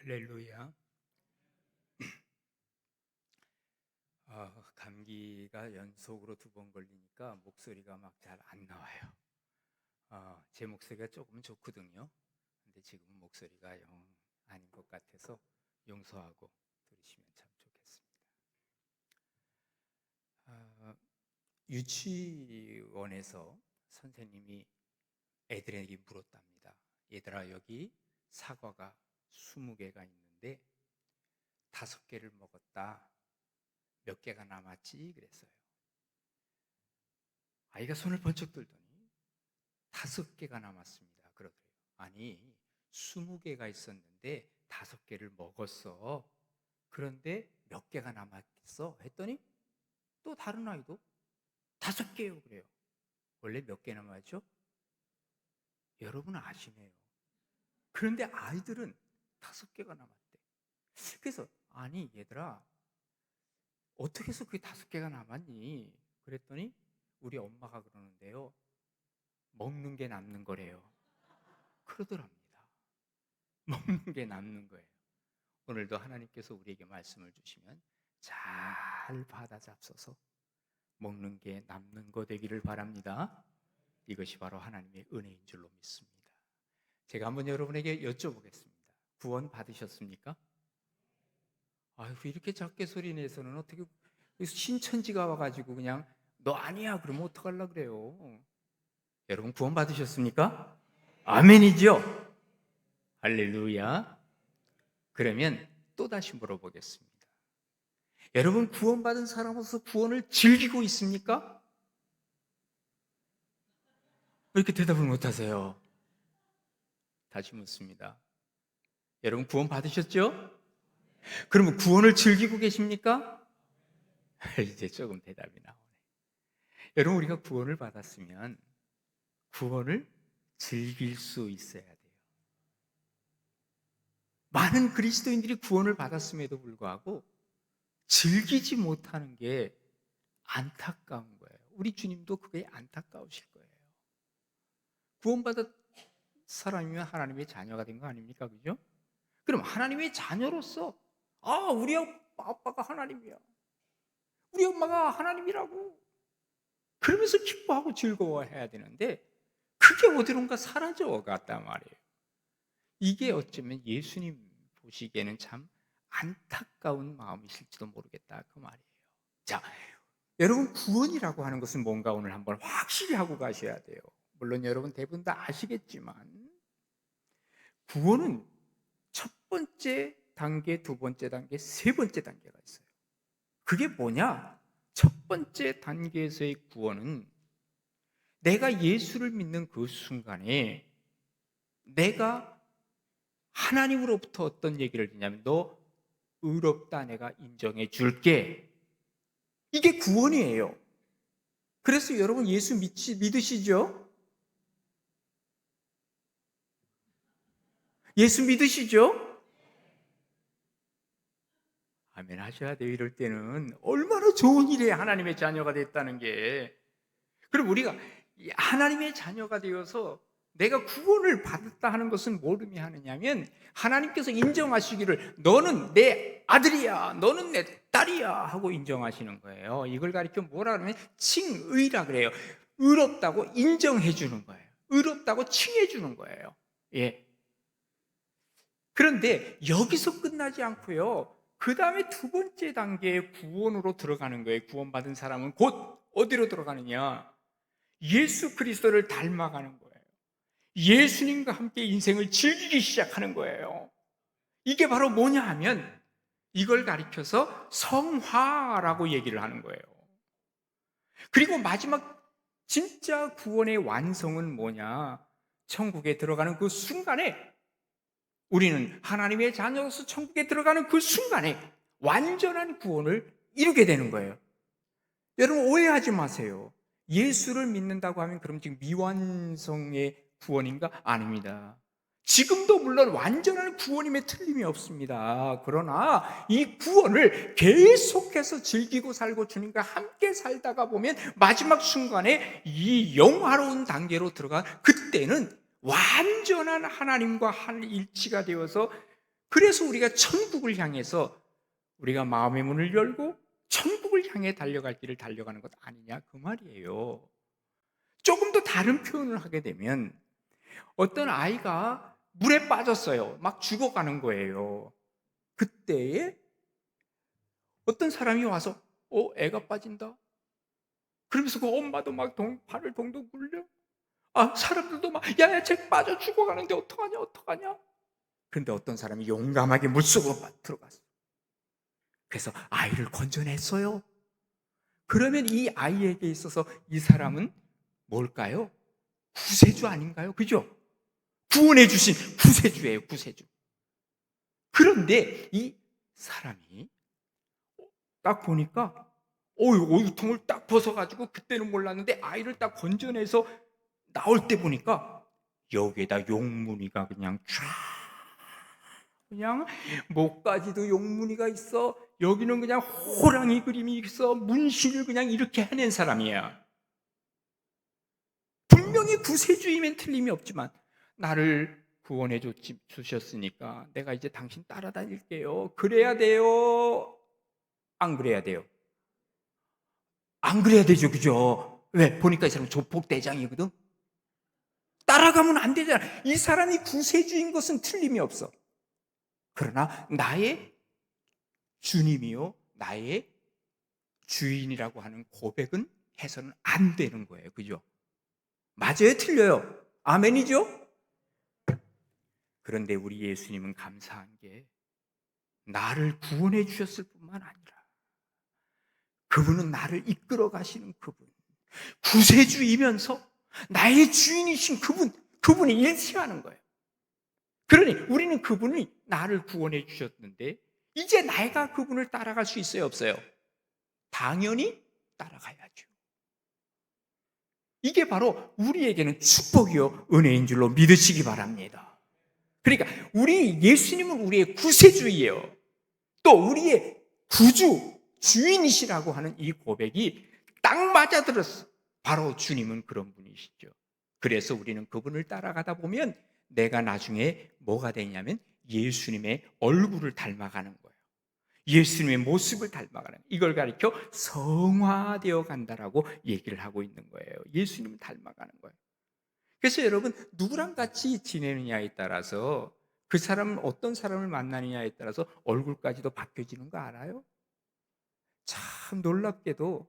할렐루야. 감기가 연속으로 2번 걸리니까 목소리가 막 잘 안 나와요. 제 목소리가 조금 좋거든요. 근데 지금 목소리가 영 아닌 것 같아서 용서하고 들으시면 참 좋겠습니다. 유치원에서 선생님이 애들에게 물었답니다. 얘들아, 여기 사과가 20개가 있는데 5개를 먹었다. 몇 개가 남았지? 그랬어요. 아이가 손을 번쩍 들더니 5개가 남았습니다. 그러더래요. 아니, 20개가 있었는데 5개를 먹었어. 그런데 몇 개가 남았겠어? 했더니 또 다른 아이도 5개요. 그래요. 원래 몇 개 남았죠? 여러분 아시네요. 그런데 아이들은 5개가 남았대. 그래서 아니 얘들아, 어떻게 해서 그게 5개가 남았니? 그랬더니 우리 엄마가 그러는데요, 먹는 게 남는 거래요. 그러더랍니다. 먹는 게 남는 거예요. 오늘도 하나님께서 우리에게 말씀을 주시면 잘 받아 잡숴서 먹는 게 남는 거 되기를 바랍니다. 이것이 바로 하나님의 은혜인 줄로 믿습니다. 제가 한번 여러분에게 여쭤보겠습니다. 구원 받으셨습니까? 아이고, 이렇게 작게 소리 내서는 어떻게, 신천지가 와가지고 그냥 너 아니야 그러면 어떡하려고 그래요? 여러분 구원 받으셨습니까? 아멘이죠? 할렐루야. 그러면 또다시 물어보겠습니다. 여러분 구원받은 사람으로서 구원을 즐기고 있습니까? 왜 이렇게 대답을 못하세요? 다시 묻습니다. 여러분 구원 받으셨죠? 그러면 구원을 즐기고 계십니까? 이제 조금 대답이 나오네. 여러분, 우리가 구원을 받았으면 구원을 즐길 수 있어야 돼요. 많은 그리스도인들이 구원을 받았음에도 불구하고 즐기지 못하는 게 안타까운 거예요. 우리 주님도 그게 안타까우실 거예요. 구원받은 사람이면 하나님의 자녀가 된 거 아닙니까? 그죠? 그럼 하나님의 자녀로서 우리 아빠가 하나님이야, 우리 엄마가 하나님이라고 그러면서 기뻐하고 즐거워해야 되는데 그게 어디론가 사라져 갔단 말이에요. 이게 어쩌면 예수님 보시기에는 참 안타까운 마음이실지도 모르겠다 그 말이에요. 자, 여러분 구원이라고 하는 것은 뭔가 오늘 한번 확실히 하고 가셔야 돼요. 물론 여러분 대부분 다 아시겠지만 구원은 첫 번째 단계, 두 번째 단계, 세 번째 단계가 있어요. 그게 뭐냐? 첫 번째 단계에서의 구원은 내가 예수를 믿는 그 순간에 내가 하나님으로부터 어떤 얘기를 듣냐면 너 의롭다, 내가 인정해 줄게. 이게 구원이에요. 그래서 여러분 예수 믿으시죠? 예수 믿으시죠? 아멘 하셔야 돼요. 이럴 때는 얼마나 좋은 일이에요, 하나님의 자녀가 됐다는 게. 그럼 우리가 하나님의 자녀가 되어서 내가 구원을 받았다 하는 것은 뭘 의미하느냐면 하나님께서 인정하시기를 너는 내 아들이야, 너는 내 딸이야 하고 인정하시는 거예요. 이걸 가리켜 뭐라 그러면 칭의라 그래요. 의롭다고 인정해 주는 거예요. 의롭다고 칭해 주는 거예요. 예. 그런데 여기서 끝나지 않고요, 그 다음에 두 번째 단계의 구원으로 들어가는 거예요. 구원받은 사람은 곧 어디로 들어가느냐? 예수 그리스도를 닮아가는 거예요. 예수님과 함께 인생을 즐기기 시작하는 거예요. 이게 바로 뭐냐 하면 이걸 가리켜서 성화라고 얘기를 하는 거예요. 그리고 마지막 진짜 구원의 완성은 뭐냐? 천국에 들어가는 그 순간에 우리는 하나님의 자녀로서 천국에 들어가는 그 순간에 완전한 구원을 이루게 되는 거예요. 여러분 오해하지 마세요. 예수를 믿는다고 하면 그럼 지금 미완성의 구원인가? 아닙니다. 지금도 물론 완전한 구원임에 틀림이 없습니다. 그러나 이 구원을 계속해서 즐기고 살고 주님과 함께 살다가 보면 마지막 순간에 이 영화로운 단계로 들어가 그때는 완전한 하나님과 한 일치가 되어서 그래서 우리가 천국을 향해서 우리가 마음의 문을 열고 천국을 향해 달려갈 길을 달려가는 것 아니냐 그 말이에요. 조금 더 다른 표현을 하게 되면 어떤 아이가 물에 빠졌어요. 막 죽어가는 거예요. 그때에 어떤 사람이 와서 애가 빠진다. 그러면서 그 엄마도 막 발을 동동 굴려. 사람들도 막 야야 쟤 빠져 죽어가는데 어떡하냐 어떡하냐. 그런데 어떤 사람이 용감하게 물속으로 들어갔어. 그래서 아이를 건져냈어요. 그러면 이 아이에게 있어서 이 사람은 뭘까요? 구세주 아닌가요? 그죠? 구원해 주신 구세주예요, 구세주. 그런데 이 사람이 딱 보니까 오유통을 딱 벗어가지고 그때는 몰랐는데 아이를 딱 건져내서 나올 때 보니까 여기에다 용무늬가 그냥 쫙 그냥 목까지도 용무늬가 있어. 여기는 그냥 호랑이 그림이 있어. 문신을 그냥 이렇게 해낸 사람이야. 분명히 구세주이면 틀림이 없지만 나를 구원해 주셨으니까 내가 이제 당신 따라다닐게요. 그래야 돼요? 안 그래야 돼요? 안 그래야 되죠, 그죠? 왜? 보니까 이 사람 조폭대장이거든? 따라가면 안 되잖아. 이 사람이 구세주인 것은 틀림이 없어. 그러나 나의 주님이요, 나의 주인이라고 하는 고백은 해서는 안 되는 거예요. 그죠? 맞아요? 틀려요? 아멘이죠? 그런데 우리 예수님은 감사한 게 나를 구원해 주셨을 뿐만 아니라 그분은 나를 이끌어 가시는 그분, 구세주이면서 나의 주인이신 그분이 일치하는 거예요. 그러니 우리는 그분이 나를 구원해 주셨는데 이제 내가 그분을 따라갈 수 있어요, 없어요? 당연히 따라가야죠. 이게 바로 우리에게는 축복이요 은혜인 줄로 믿으시기 바랍니다. 그러니까 우리 예수님은 우리의 구세주이에요. 또 우리의 구주, 주인이시라고 하는 이 고백이 딱 맞아들었어. 바로 주님은 그런 분이시죠. 그래서 우리는 그분을 따라가다 보면 내가 나중에 뭐가 되냐면 예수님의 얼굴을 닮아가는 거예요. 예수님의 모습을 닮아가는 거예요. 이걸 가리켜 성화되어 간다라고 얘기를 하고 있는 거예요. 예수님을 닮아가는 거예요. 그래서 여러분 누구랑 같이 지내느냐에 따라서 그 사람은 어떤 사람을 만나느냐에 따라서 얼굴까지도 바뀌어지는 거 알아요? 참 놀랍게도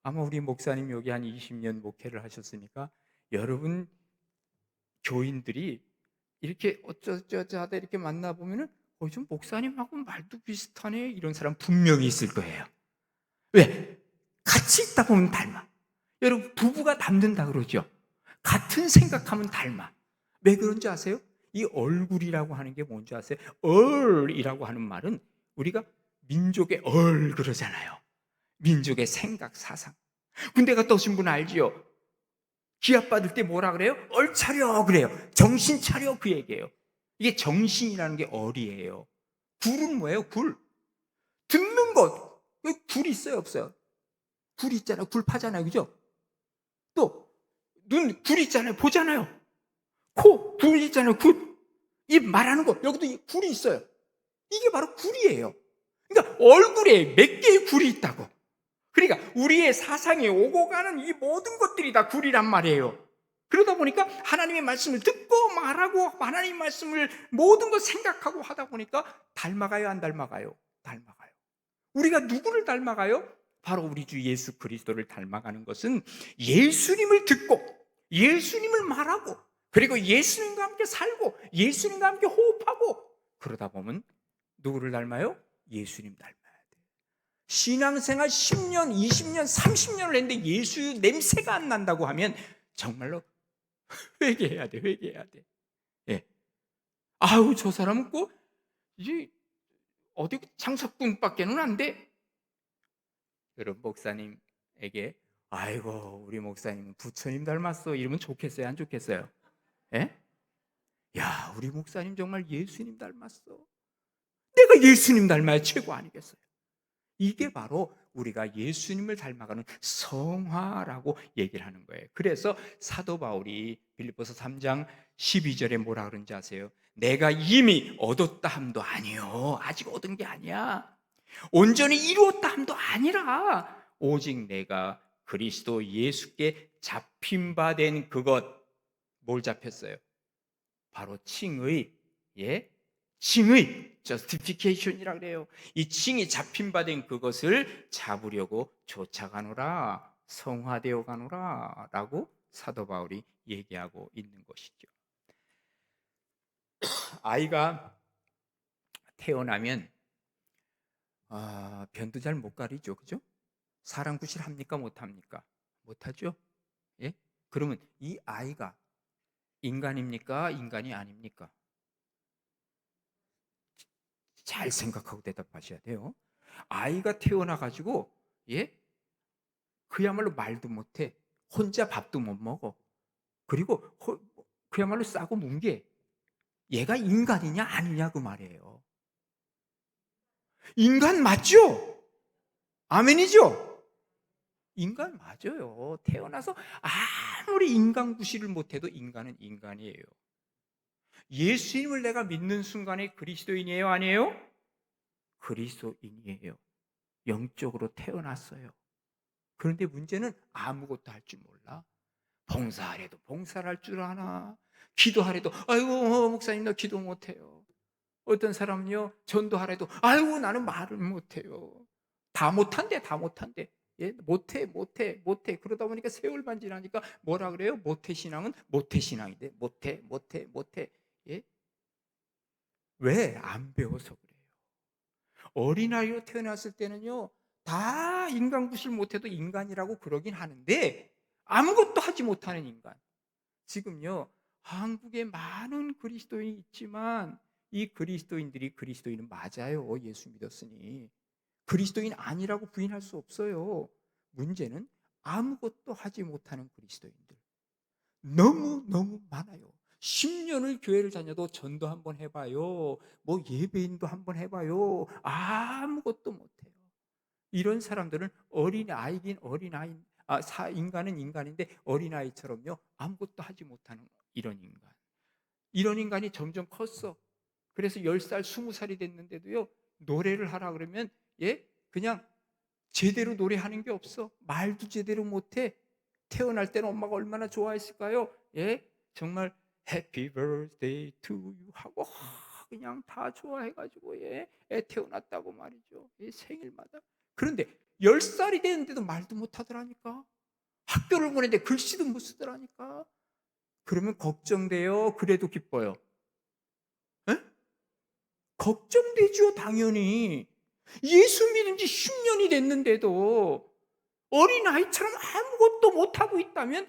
아마 우리 목사님 여기 한 20년 목회를 하셨으니까 여러분 교인들이 이렇게 어쩌저쩌 하다 이렇게 만나보면은 좀 목사님하고 말도 비슷하네 이런 사람 분명히 있을 거예요. 왜? 같이 있다 보면 닮아. 여러분 부부가 닮는다 그러죠. 같은 생각하면 닮아. 왜 그런지 아세요? 이 얼굴이라고 하는 게 뭔지 아세요? 얼이라고 하는 말은 우리가 민족의 그러잖아요. 민족의 생각, 사상. 군대 갔다 오신 분 알지요? 기합 받을 때 뭐라 그래요? 얼차려 그래요. 정신 차려 그 얘기예요. 이게 정신이라는 게 얼이에요. 굴은 뭐예요? 굴. 듣는 것. 굴 있어요, 없어요? 굴 있잖아요. 굴 파잖아요. 그죠? 또 눈 굴 있잖아요. 보잖아요. 코 굴 있잖아요. 굴. 입 말하는 거 여기도 굴이 있어요. 이게 바로 굴이에요. 그러니까 얼굴에 몇 개의 굴이 있다고. 그러니까 우리의 사상에 오고 가는 이 모든 것들이 다 굴이란 말이에요. 그러다 보니까 하나님의 말씀을 듣고 말하고 하나님의 말씀을 모든 걸 생각하고 하다 보니까 닮아가요, 안 닮아가요? 닮아가요. 우리가 누구를 닮아가요? 바로 우리 주 예수 그리스도를 닮아가는 것은 예수님을 듣고 예수님을 말하고 그리고 예수님과 함께 살고 예수님과 함께 호흡하고 그러다 보면 누구를 닮아요? 예수님 닮아요. 신앙생활 10년, 20년, 30년을 했는데 예수 냄새가 안 난다고 하면 정말로 회개해야 돼, 회개해야 돼. 예. 아우, 저 사람은 꼭, 이제, 어디 장사꾼밖에는 안 돼. 여러분, 목사님에게, 아이고, 우리 목사님은 부처님 닮았어. 이러면 좋겠어요, 안 좋겠어요? 예? 야, 우리 목사님 정말 예수님 닮았어. 내가 예수님 닮아야 최고 아니겠어요? 이게 바로 우리가 예수님을 닮아가는 성화라고 얘기를 하는 거예요. 그래서 사도 바울이 빌립보서 3장 12절에 뭐라 그런지 아세요? 내가 이미 얻었다 함도 아니요. 아직 얻은 게 아니야. 온전히 이루었다 함도 아니라 오직 내가 그리스도 예수께 잡힌 바 된 그것. 뭘 잡혔어요? 바로 칭의, 예? 칭의, justification이라 그래요. 이 칭이 잡힌 바 된 그것을 잡으려고 쫓아가노라, 성화되어 가노라 라고 사도 바울이 얘기하고 있는 것이죠. 아이가 태어나면 변도 잘 못 가리죠, 그죠? 사람 구실합니까, 못합니까? 못하죠. 예? 그러면 이 아이가 인간입니까, 인간이 아닙니까? 잘 생각하고 대답하셔야 돼요. 아이가 태어나 가지고, 예? 그야말로 말도 못해. 혼자 밥도 못 먹어. 그리고 그야말로 싸고 뭉개. 얘가 인간이냐 아니냐 그 말이에요. 인간 맞죠? 아멘이죠? 인간 맞아요. 태어나서 아무리 인간 구실을 못해도 인간은 인간이에요. 예수님을 내가 믿는 순간에 그리스도인이에요, 아니에요? 그리스도인이에요. 영적으로 태어났어요. 그런데 문제는 아무것도 할 줄 몰라. 봉사하래도 봉사를 할 줄 아나? 기도하래도 아이고 목사님 나 기도 못해요. 어떤 사람은요 전도하래도 아이고 나는 말을 못해요. 다 못한대, 다 못한대. 예? 못해. 그러다 보니까 세월만 지나니까 뭐라 그래요? 모태신앙은 모태신앙인데 못해. 예? 왜? 안 배워서 그래요. 어린아이로 태어났을 때는요 다 인간 구실 못해도 인간이라고 그러긴 하는데 아무것도 하지 못하는 인간. 지금요 한국에 많은 그리스도인이 있지만 이 그리스도인들이 그리스도인은 맞아요. 예수 믿었으니 그리스도인 아니라고 부인할 수 없어요. 문제는 아무것도 하지 못하는 그리스도인들 너무 많아요. 10년을 교회를 다녀도 전도 한번 해봐요. 뭐 예배인도 한번 해봐요. 아무것도 못해요. 이런 사람들은 어린아이긴 어린아이, 인간은 인간인데 어린아이처럼요 아무것도 하지 못하는 이런 인간. 이런 인간이 점점 컸어. 그래서 10살, 20살이 됐는데도요 노래를 하라 그러면 그냥 제대로 노래하는 게 없어. 말도 제대로 못해. 태어날 때는 엄마가 얼마나 좋아했을까요? 정말 Happy birthday to you 하고 그냥 다 좋아해가지고 애 태어났다고 말이죠. 생일마다. 그런데 10살이 됐는데도 말도 못하더라니까. 학교를 보내는데 글씨도 못 쓰더라니까. 그러면 걱정돼요? 그래도 기뻐요? 에? 걱정되죠, 당연히. 예수 믿은 지 10년이 됐는데도 어린아이처럼 아무것도 못하고 있다면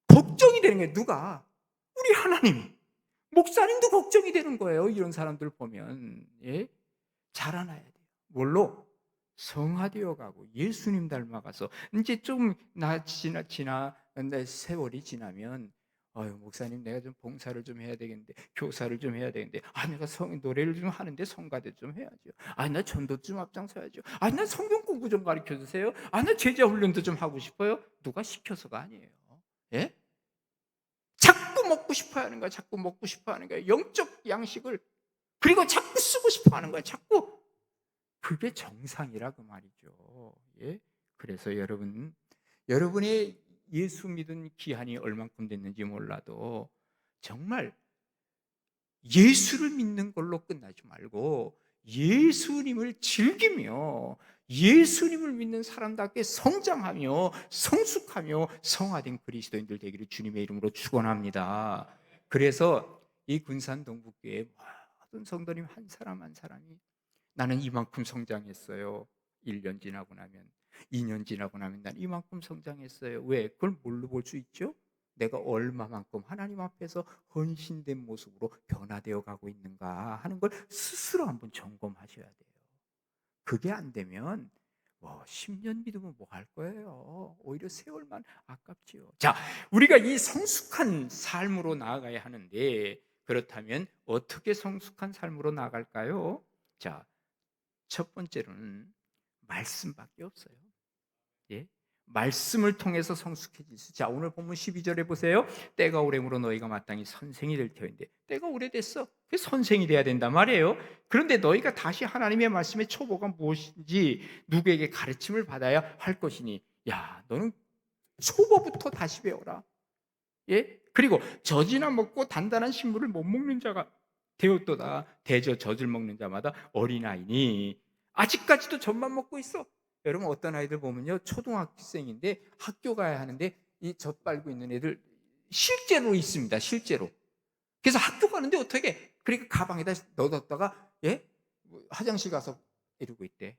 걱정이 되는 거예요. 누가? 우리 하나님. 목사님도 걱정이 되는 거예요. 이런 사람들 보면. 자라나야 돼요. 뭘로? 성화되어 가고 예수님 닮아가서 이제 좀 세월이 지나면 목사님 내가 좀 봉사를 좀 해야 되겠는데 교사를 좀 해야 되겠는데 내가 노래를 좀 하는데 성가대 좀 해야죠. 나 전도 좀 앞장서야죠. 나 성경 공부 좀 가르쳐 주세요. 나 제자 훈련도 좀 하고 싶어요. 누가 시켜서가 아니에요. 예? 자꾸 먹고 싶어 하는 거야. 자꾸 먹고 싶어 하는 거야. 영적 양식을. 그리고 자꾸 쓰고 싶어 하는 거야. 자꾸. 그게 정상이라 그 말이죠. 그래서 여러분의 예수 믿은 기한이 얼만큼 됐는지 몰라도 정말 예수를 믿는 걸로 끝나지 말고 예수님을 즐기며 예수님을 믿는 사람답게 성장하며 성숙하며 성화된 그리스도인들 되기를 주님의 이름으로 축원합니다. 그래서 이 군산 동북교회 모든 성도님 한 사람 한 사람이 나는 이만큼 성장했어요. 1년 지나고 나면 2년 지나고 나면 난 이만큼 성장했어요. 왜? 그걸 뭘로 볼 수 있죠? 내가 얼마만큼 하나님 앞에서 헌신된 모습으로 변화되어 가고 있는가 하는 걸 스스로 한번 점검하셔야 돼요. 그게 안 되면 10년 믿으면 뭐 할 거예요? 오히려 세월만 아깝지요. 자, 우리가 이 성숙한 삶으로 나아가야 하는데 그렇다면 어떻게 성숙한 삶으로 나아갈까요? 자, 첫 번째로는 말씀밖에 없어요. 말씀을 통해서 성숙해질 수. 자, 오늘 본문 12절에 보세요. 때가 오래므로 너희가 마땅히 선생이 될 터인데, 때가 오래됐어. 그 선생이 돼야 된단 말이에요. 그런데 너희가 다시 하나님의 말씀의 초보가 무엇인지 누구에게 가르침을 받아야 할 것이니, 야, 너는 초보부터 다시 배워라. 예? 그리고 젖이나 먹고 단단한 식물을 못 먹는 자가 되었도다. 대저 젖을 먹는 자마다 어린아이니. 아직까지도 젖만 먹고 있어. 여러분, 어떤 아이들 보면요, 초등학생인데 학교 가야 하는데 이 젖 빨고 있는 애들 실제로 있습니다. 실제로. 그래서 학교 가는데 어떻게, 그러니까 가방에다 넣어뒀다가, 예, 화장실 가서 이러고 있대.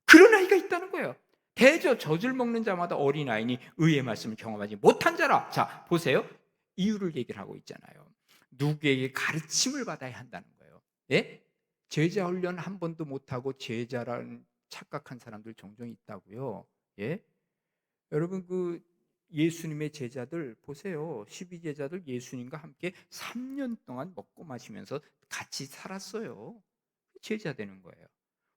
그런 아이가 있다는 거예요. 대저 젖을 먹는 자마다 어린아이니 의의 말씀을 경험하지 못한 자라. 자, 보세요. 이유를 얘기를 하고 있잖아요. 누구에게 가르침을 받아야 한다는 거예요. 예? 제자 훈련 한 번도 못하고 제자라는 착각한 사람들 종종 있다고요. 예? 여러분, 그 예수님의 제자들 보세요. 12제자들 예수님과 함께 3년 동안 먹고 마시면서 같이 살았어요. 제자 되는 거예요.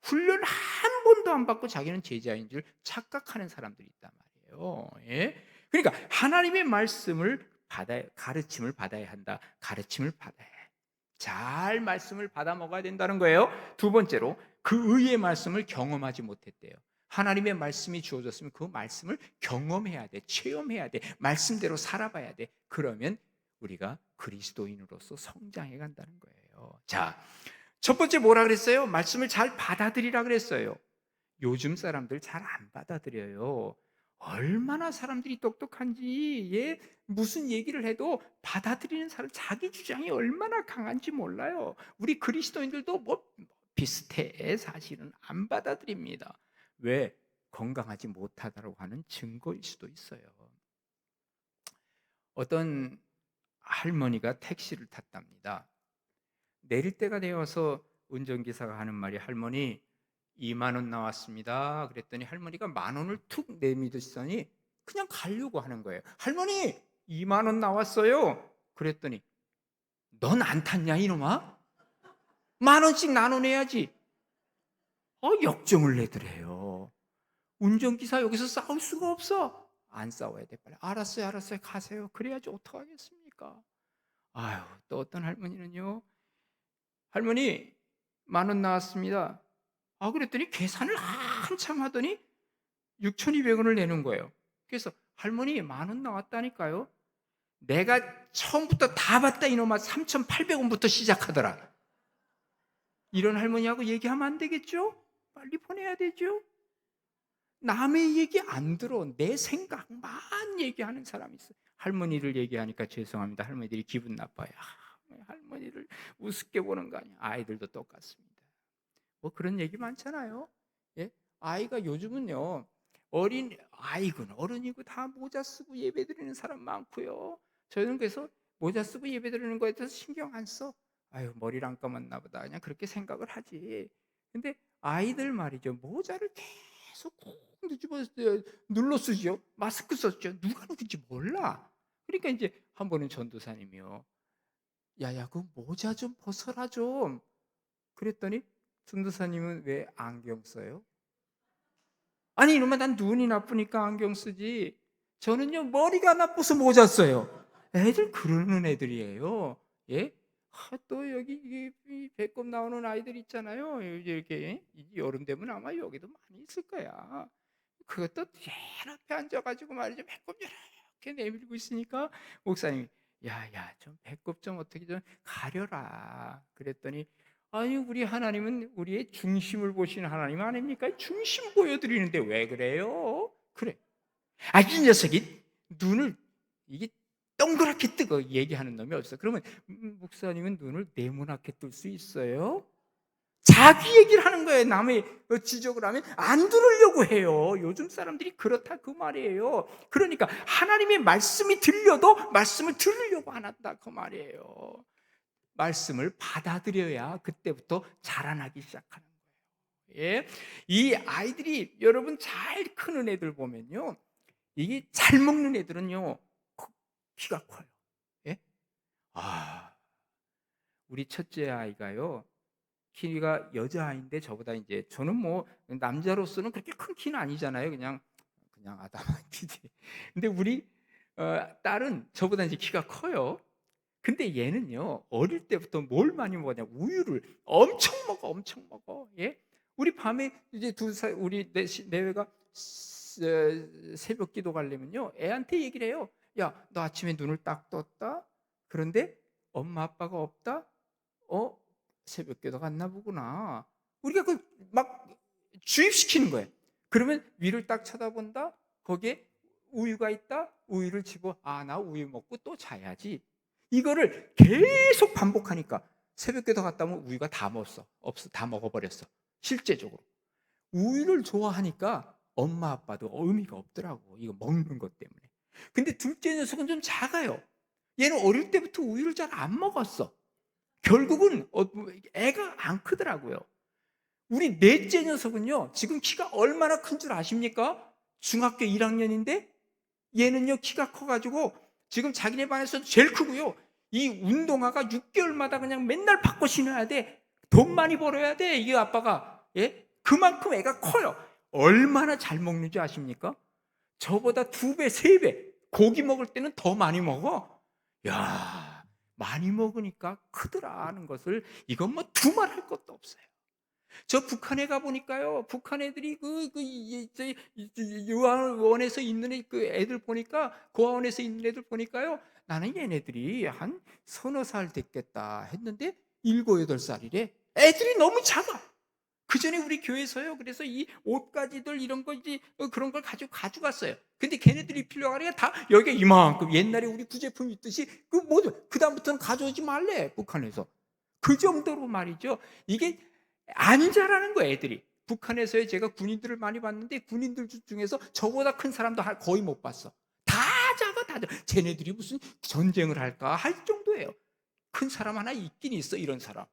훈련 한 번도 안 받고 자기는 제자인 줄 착각하는 사람들이 있단 말이에요. 예? 그러니까 하나님의 말씀을 받아야, 가르침을 받아야 한다. 가르침을 받아야 해. 잘 말씀을 받아 먹어야 된다는 거예요. 두 번째로, 그 의의 말씀을 경험하지 못했대요. 하나님의 말씀이 주어졌으면 그 말씀을 경험해야 돼. 체험해야 돼. 말씀대로 살아봐야 돼. 그러면 우리가 그리스도인으로서 성장해 간다는 거예요. 자, 첫 번째 뭐라 그랬어요? 말씀을 잘 받아들이라 그랬어요. 요즘 사람들 잘 안 받아들여요. 얼마나 사람들이 똑똑한지, 예? 무슨 얘기를 해도 받아들이는 사람, 자기 주장이 얼마나 강한지 몰라요. 우리 그리스도인들도 뭐 비슷해. 사실은 안 받아들입니다. 왜? 건강하지 못하다고 하는 증거일 수도 있어요. 어떤 할머니가 택시를 탔답니다. 내릴 때가 되어서 운전기사가 하는 말이, 할머니 2만 원 나왔습니다. 그랬더니 할머니가 10,000원을 툭 내밀더니 그냥 가려고 하는 거예요. 할머니 2만 원 나왔어요. 그랬더니 넌 안 탔냐 이놈아? 10,000원씩 나눠내야지. 역정을 내더래요. 운전기사 여기서 싸울 수가 없어. 안 싸워야 돼. 빨리 알았어요, 알았어요, 가세요. 그래야지 어떡하겠습니까? 아유, 또 어떤 할머니는요, 할머니 10,000원 나왔습니다. 그랬더니 계산을 한참 하더니 6,200원을 내는 거예요. 그래서 할머니 10,000원 나왔다니까요. 내가 처음부터 다 봤다 이놈아. 3,800원부터 시작하더라. 이런 할머니하고 얘기하면 안 되겠죠? 빨리 보내야 되죠? 남의 얘기 안 들어. 내 생각만 얘기하는 사람이 있어요. 할머니를 얘기하니까 죄송합니다. 할머니들이 기분 나빠요. 할머니를 우습게 보는 거 아니야. 아이들도 똑같습니다. 뭐 그런 얘기 많잖아요. 예? 아이가 요즘은요, 어린 아이군 어른이고 다 모자 쓰고 예배 드리는 사람 많고요. 저는 그래서 모자 쓰고 예배 드리는 거에 대해서 신경 안 써. 아유, 머리를 안 감았나 보다. 그냥 그렇게 생각을 하지. 근데 아이들 말이죠, 모자를 계속 꼭 뒤집어 눌러 쓰죠. 마스크 썼죠. 누가 누군지 몰라. 그러니까 이제 한 번은 전도사님이요, 야야 그 모자 좀 벗어라 좀. 그랬더니 전도사님은 왜 안경 써요? 아니 이놈아, 난 눈이 나쁘니까 안경 쓰지. 저는요 머리가 나빠서 모자 써요. 애들 그러는 애들이에요. 예? 또 여기 이 배꼽 나오는 아이들 있잖아요. 이렇게 여름 되면 아마 여기도 많이 있을 거야. 그것도 제일 앞에 앉아가지고 말이죠, 배꼽 이렇게 내밀고 있으니까 목사님이, 야야 좀 배꼽 좀 어떻게 좀 가려라. 그랬더니, 아니 우리 하나님은 우리의 중심을 보시는 하나님 아닙니까? 중심 보여드리는데 왜 그래요? 그래. 이 녀석이 눈을 이게 동그랗게 뜨고 얘기하는 놈이 없어. 그러면 목사님은 눈을 네모나게 뜰 수 있어요? 자기 얘기를 하는 거예요. 남의 지적을 하면 안 들으려고 해요. 요즘 사람들이 그렇다 그 말이에요. 그러니까 하나님의 말씀이 들려도 말씀을 들으려고 안 한다 그 말이에요. 말씀을 받아들여야 그때부터 자라나기 시작하는 거예요. 예? 이 아이들이, 여러분 잘 크는 애들 보면요, 이게 잘 먹는 애들은요 키가 커요. 예? 우리 첫째 아이가요, 키가 여자아이인데 저보다, 이제 저는 뭐 남자로서는 그렇게 큰 키는 아니잖아요. 그냥 그냥 아담한티지. 근데 우리 딸은 저보다 이제 키가 커요. 근데 얘는요, 어릴 때부터 뭘 많이 먹었냐, 우유를 엄청 먹어, 엄청 먹어. 예? 우리 밤에 이제 우리 내외가 새벽 기도 가려면요, 애한테 얘기를 해요. 야, 너 아침에 눈을 딱 떴다? 그런데 엄마 아빠가 없다? 새벽 기도 갔나 보구나. 우리가 그 막 주입시키는 거예요. 그러면 위를 딱 쳐다본다? 거기에 우유가 있다? 우유를 집어, 나 우유 먹고 또 자야지. 이거를 계속 반복하니까 새벽기도 갔다 오면 우유가 다 먹었어. 없어. 다 먹어버렸어. 실제적으로. 우유를 좋아하니까 엄마 아빠도 의미가 없더라고. 이거 먹는 것 때문에. 근데 둘째 녀석은 좀 작아요. 얘는 어릴 때부터 우유를 잘 안 먹었어. 결국은 애가 안 크더라고요. 우리 넷째 녀석은요, 지금 키가 얼마나 큰 줄 아십니까? 중학교 1학년인데 얘는요, 키가 커가지고 지금 자기네 반에서 제일 크고요. 이 운동화가 6개월마다 그냥 맨날 바꿔 신어야 돼. 돈 많이 벌어야 돼. 이게 아빠가. 예? 그만큼 애가 커요. 얼마나 잘 먹는지 아십니까? 저보다 2배, 3배. 고기 먹을 때는 더 많이 먹어. 야, 많이 먹으니까 크더라 하는 것을, 이건 뭐 두말할 것도 없어요. 저 북한에 가 보니까요, 북한 애들이 유아원에서 있는 그 애들 보니까, 고아원에서 있는 애들 보니까요, 나는 얘네들이 한 서너 살 됐겠다 했는데 7, 8살이래. 애들이 너무 작아. 그 전에 우리 교회에서요, 그래서 이 옷가지들 이런 거 이제 그런 걸 가져갔어요. 근데 걔네들이 필요하니까 다 여기 이만큼, 옛날에 우리 구제품 있듯이 그 다음부터는 가져오지 말래, 북한에서. 그 정도로 말이죠. 이게 안 자라는 거예요, 애들이. 북한에서요, 제가 군인들을 많이 봤는데 군인들 중에서 저보다 큰 사람도 거의 못 봤어. 다 작아, 다 작아. 쟤네들이 무슨 전쟁을 할까 할 정도예요. 큰 사람 하나 있긴 있어, 이런 사람.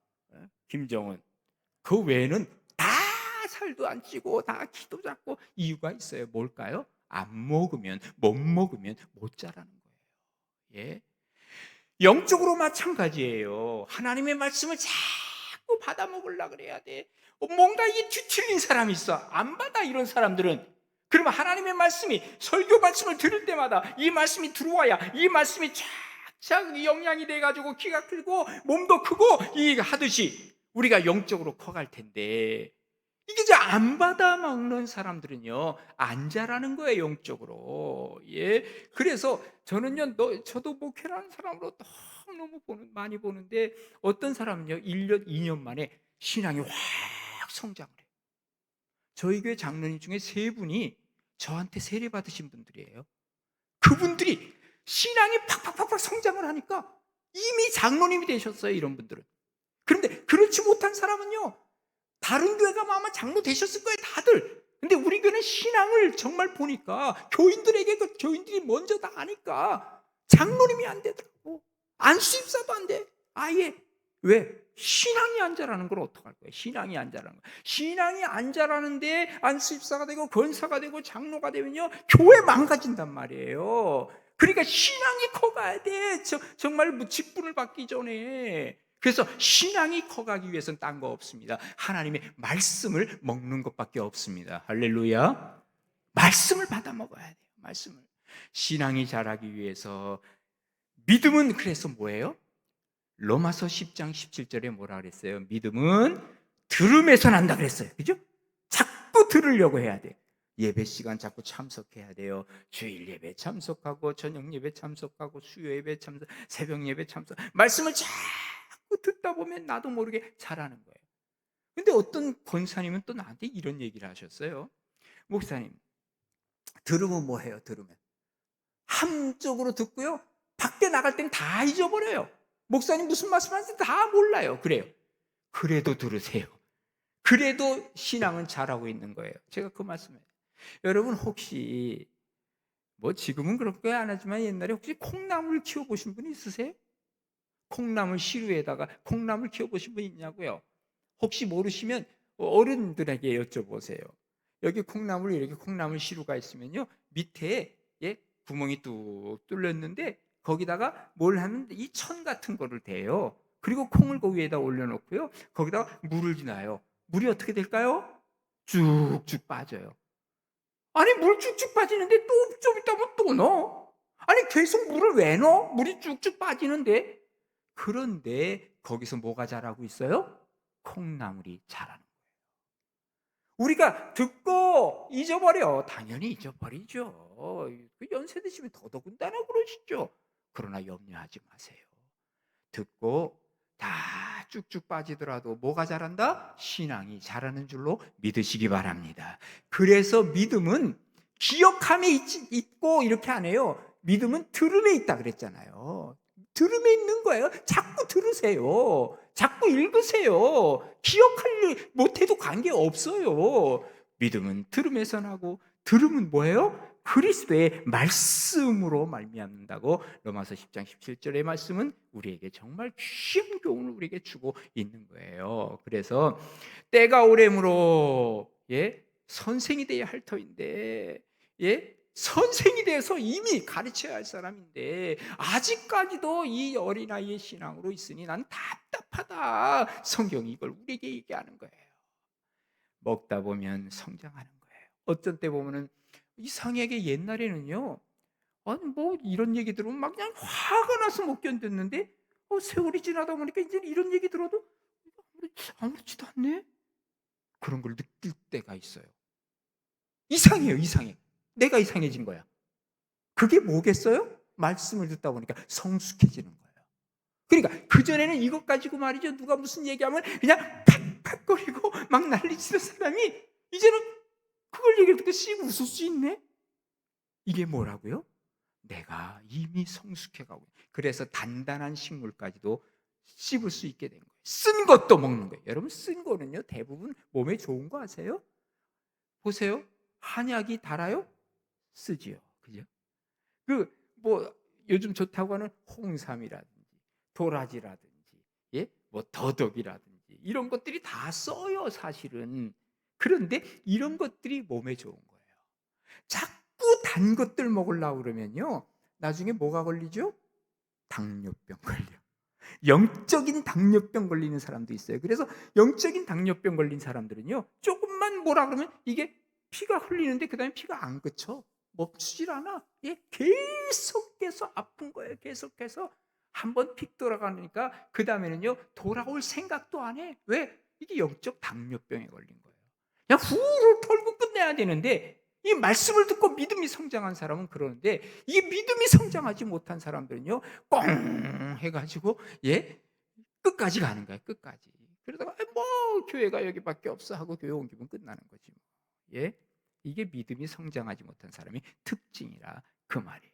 김정은. 그 외에는 다 살도 안 찌고 다 키도 작고. 이유가 있어요. 뭘까요? 안 먹으면, 못 먹으면 못 자라는 거예요. 예? 영적으로 마찬가지예요. 하나님의 말씀을 자꾸 받아 먹으려고 그래야 돼. 뭔가 이게 뒤틀린 사람이 있어. 안 받아, 이런 사람들은. 그러면 하나님의 말씀이, 설교 말씀을 들을 때마다 이 말씀이 들어와야 이 말씀이 착착 영향이 돼가지고 키가 크고 몸도 크고 이 하듯이 우리가 영적으로 커갈 텐데, 이게 이제 안 받아 먹는 사람들은요, 안 자라는 거예요, 영적으로. 예. 그래서 저는요, 저도 목회라는 사람으로 너무 많이 보는데, 어떤 사람은요, 1년, 2년 만에 신앙이 확 성장을 해요. 저희 교회 장로님 중에 3분이 저한테 세례 받으신 분들이에요. 그분들이 신앙이 팍팍팍팍 성장을 하니까 이미 장로님이 되셨어요, 이런 분들은. 그런데 그렇지 못한 사람은요, 다른 교회 가면 아마 장로 되셨을 거예요, 다들. 근데 우리 교회는 신앙을 정말 보니까 교인들에게 교인들이 먼저 다 아니까 장로님이 안 되더라고. 안수입사도 안 돼. 아예. 왜? 신앙이 안 자라는 걸 어떡할 거예요? 신앙이 안 자라는 거. 신앙이 안 자라는데 안수입사가 되고 권사가 되고 장로가 되면요, 교회 망가진단 말이에요. 그러니까 신앙이 커가야 돼. 정말 직분을 받기 전에. 그래서 신앙이 커가기 위해서는 딴 거 없습니다. 하나님의 말씀을 먹는 것밖에 없습니다. 할렐루야. 말씀을 받아 먹어야 돼요. 말씀을. 신앙이 자라기 위해서. 믿음은 그래서 뭐예요? 로마서 10장 17절에 뭐라 그랬어요? 믿음은 들음에서 난다 그랬어요. 그죠? 자꾸 들으려고 해야 돼. 예배 시간 자꾸 참석해야 돼요. 주일 예배 참석하고, 저녁 예배 참석하고, 수요 예배 참석, 새벽 예배 참석. 말씀을 자꾸 듣다 보면 나도 모르게 잘하는 거예요. 근데 어떤 권사님은 또 나한테 이런 얘기를 하셨어요. 목사님, 들으면 뭐 해요? 들으면 한쪽으로 듣고요, 밖에 나갈 때는 다 잊어버려요. 목사님 무슨 말씀하는지 다 몰라요. 그래요. 그래도 들으세요. 그래도 신앙은 잘하고 있는 거예요. 제가 그 말씀을. 여러분 혹시 지금은 그렇게 안 하지만 옛날에 혹시 콩나물 키워보신 분 있으세요? 콩나물 시루에다가 콩나물 키워보신 분 있냐고요? 혹시 모르시면 어른들에게 여쭤보세요. 여기 콩나물, 이렇게 콩나물 시루가 있으면요, 밑에 구멍이 뚝 뚫렸는데 거기다가 뭘 하면 이 천 같은 거를 대요. 그리고 콩을 그 위에다 올려놓고요, 거기다가 물을 놔요. 물이 어떻게 될까요? 쭉쭉 빠져요. 아니 물 쭉쭉 빠지는데 또 좀 있다면 또 넣어. 아니 계속 물을 왜 넣어? 물이 쭉쭉 빠지는데. 그런데 거기서 뭐가 자라고 있어요? 콩나물이 자라는. 우리가 듣고 잊어버려. 당연히 잊어버리죠. 그 연세 드시면 더더군다나 그러시죠. 그러나 염려하지 마세요. 듣고 다 쭉쭉 빠지더라도 뭐가 자란다? 신앙이 자라는 줄로 믿으시기 바랍니다. 그래서 믿음은 기억함에 있고 이렇게 안 해요. 믿음은 들음에 있다 그랬잖아요. 들음에 있는 거예요. 자꾸 들으세요. 자꾸 읽으세요. 기억할 못해도 관계없어요. 믿음은 들음에서 나고 들음은 뭐예요? 그리스도의 말씀으로 말미암는다고 로마서 10장 17절의 말씀은 우리에게 정말 귀한 교훈을 우리에게 주고 있는 거예요. 그래서 때가 오래므로 선생이 되어야 할 터인데 선생이 돼서 이미 가르쳐야 할 사람인데 아직까지도 이 어린아이의 신앙으로 있으니 난 답답하다. 성경이 이걸 우리에게 얘기하는 거예요. 먹다 보면 성장하는 거예요. 어떤 때 보면은 이상하게 옛날에는요, 아니 뭐 이런 얘기 들으면 막 그냥 화가 나서 못 견뎠는데 세월이 지나다 보니까 이제 이런 얘기 들어도 아무렇지도 않네. 그런 걸 느낄 때가 있어요. 이상해요, 이상해. 내가 이상해진 거야. 그게 뭐겠어요? 말씀을 듣다 보니까 성숙해지는 거예요. 그러니까 그전에는 이것 가지고 말이죠. 누가 무슨 얘기하면 그냥 팍팍거리고 막 난리치는 사람이 이제는 그걸 얘기를 듣고 씩 웃을 수 있네? 이게 뭐라고요? 내가 이미 성숙해가고 그래서 단단한 식물까지도 씹을 수 있게 된 거예요. 쓴 것도 먹는 거예요. 여러분 쓴 거는요 대부분 몸에 좋은 거 아세요? 보세요. 한약이 달아요? 쓰지요. 그죠? 그 뭐 요즘 좋다고 하는 홍삼이라든지 도라지라든지 뭐 더덕이라든지 이런 것들이 다 써요 사실은. 그런데 이런 것들이 몸에 좋은 거예요. 자꾸 단 것들 먹으려고 그러면요 나중에 뭐가 걸리죠? 당뇨병 걸려. 영적인 당뇨병 걸리는 사람도 있어요. 그래서 영적인 당뇨병 걸린 사람들은요 조금만 뭐라 그러면 이게 피가 흘리는데 그 다음에 피가 안 그쳐. 멈추질 않아. 계속해서 아픈 거예요. 계속해서 한번 픽 돌아가니까 그 다음에는요 돌아올 생각도 안 해. 왜? 이게 영적 당뇨병에 걸린 거예요. 그냥 후를 털고 끝내야 되는데 이 말씀을 듣고 믿음이 성장한 사람은 그러는데 이 믿음이 성장하지 못한 사람들은요 꽁 해가지고 끝까지 가는 거야. 끝까지. 그러다가 뭐 교회가 여기밖에 없어 하고 교회 옮기면 끝나는 거지. 이게 믿음이 성장하지 못한 사람의 특징이라 그 말이에요.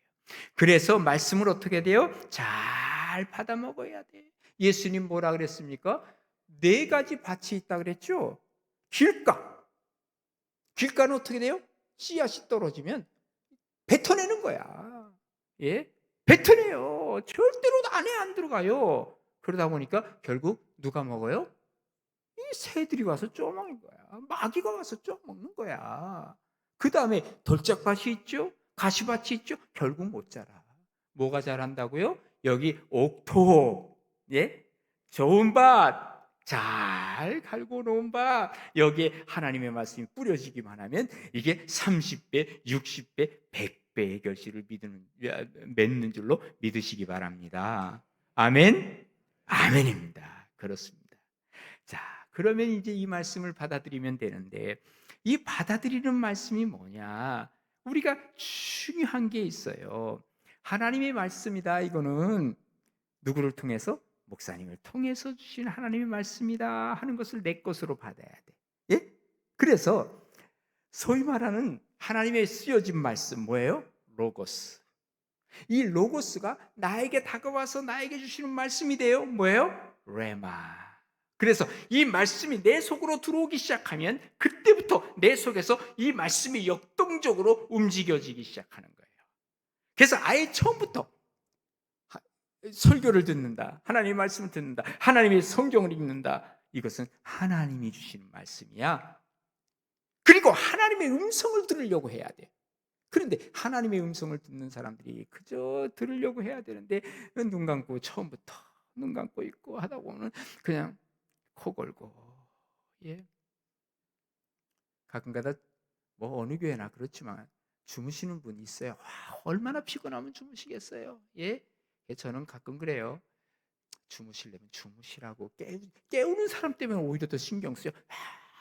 그래서 말씀을 어떻게 돼요? 잘 받아 먹어야 돼. 예수님 뭐라 그랬습니까? 4가지 밭이 있다 그랬죠? 길가. 길가는 어떻게 돼요? 씨앗이 떨어지면 뱉어내는 거야. 뱉어내요. 절대로 안에 안 들어가요. 그러다 보니까 결국 누가 먹어요? 이 새들이 와서 쪼먹는 거야. 마귀가 와서 쪼먹는 거야. 그 다음에 돌짝밭이 있죠? 가시밭이 있죠? 결국 못 자라. 뭐가 자란다고요? 여기 옥토, 좋은 밭, 잘 갈고 놓은 밭, 여기에 하나님의 말씀이 뿌려지기만 하면 이게 30배, 60배, 100배의 결실을 맺는 줄로 믿으시기 바랍니다. 아멘? 아멘입니다. 그렇습니다. 자, 그러면 이제 이 말씀을 받아들이면 되는데 이 받아들이는 말씀이 뭐냐? 우리가 중요한 게 있어요. 하나님의 말씀이다. 이거는 누구를 통해서? 목사님을 통해서 주신 하나님의 말씀이다 하는 것을 내 것으로 받아야 돼. 그래서 소위 말하는 하나님의 쓰여진 말씀 뭐예요? 로고스. 이 로고스가 나에게 다가와서 나에게 주시는 말씀이 돼요. 뭐예요? 레마. 그래서 이 말씀이 내 속으로 들어오기 시작하면 그때부터 내 속에서 이 말씀이 역동적으로 움직여지기 시작하는 거예요. 그래서 아예 처음부터 설교를 듣는다, 하나님의 말씀을 듣는다, 하나님의 성경을 읽는다, 이것은 하나님이 주시는 말씀이야. 그리고 하나님의 음성을 들으려고 해야 돼. 그런데 하나님의 음성을 듣는 사람들이 그저 들으려고 해야 되는데 눈 감고 처음부터 눈 감고 있고 하다 보면 그냥 코 골고 가끔가다 뭐 어느 교회나 그렇지만 주무시는 분이 있어요. 얼마나 피곤하면 주무시겠어요. 예? 저는 가끔 그래요. 주무시려면 주무시라고 깨우는 사람 때문에 오히려 더 신경 쓰여.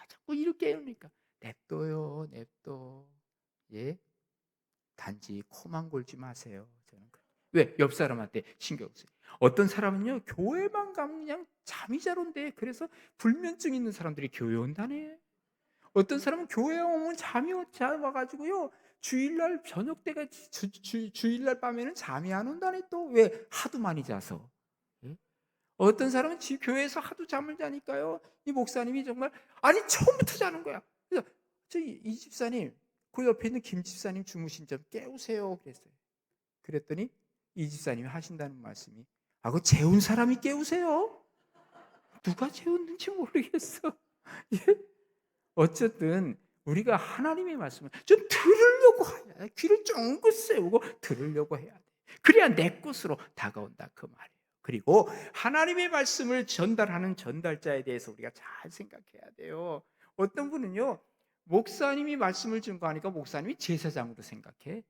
자꾸 이렇게 깨우니까 냅둬요, 냅둬. 예? 단지 코만 골지 마세요. 저는 왜? 옆 사람한테 신경 쓰요. 어떤 사람은요, 교회만 가면 그냥 잠이 잘 온대. 그래서 불면증 있는 사람들이 교회 온다네. 어떤 사람은 교회 오면 잠이 잘 와가지고요, 주일날 저녁 때가 주일날 밤에는 잠이 안 온다네. 또 왜? 하도 많이 자서. 예? 어떤 사람은 교회에서 하도 잠을 자니까요, 이 목사님이 정말 아니 처음부터 자는 거야. 그래서 이 집사님, 그 옆에 있는 김 집사님 주무신 좀 깨우세요 그랬어요. 그랬더니 이 집사님이 하신다는 말씀이, 그 재운 사람이 깨우세요. 누가 재웠는지 모르겠어. 예? 어쨌든 우리가 하나님의 말씀을 좀 들으려고 해야, 귀를 쫑긋 세우고 들으려고 해야 돼. 그래야 내 것으로 다가온다 그 말이에요. 그리고 하나님의 말씀을 전달하는 전달자에 대해서 우리가 잘 생각해야 돼요. 어떤 분은요, 목사님이 말씀을 증거하니까 목사님이 제사장으로 생각해.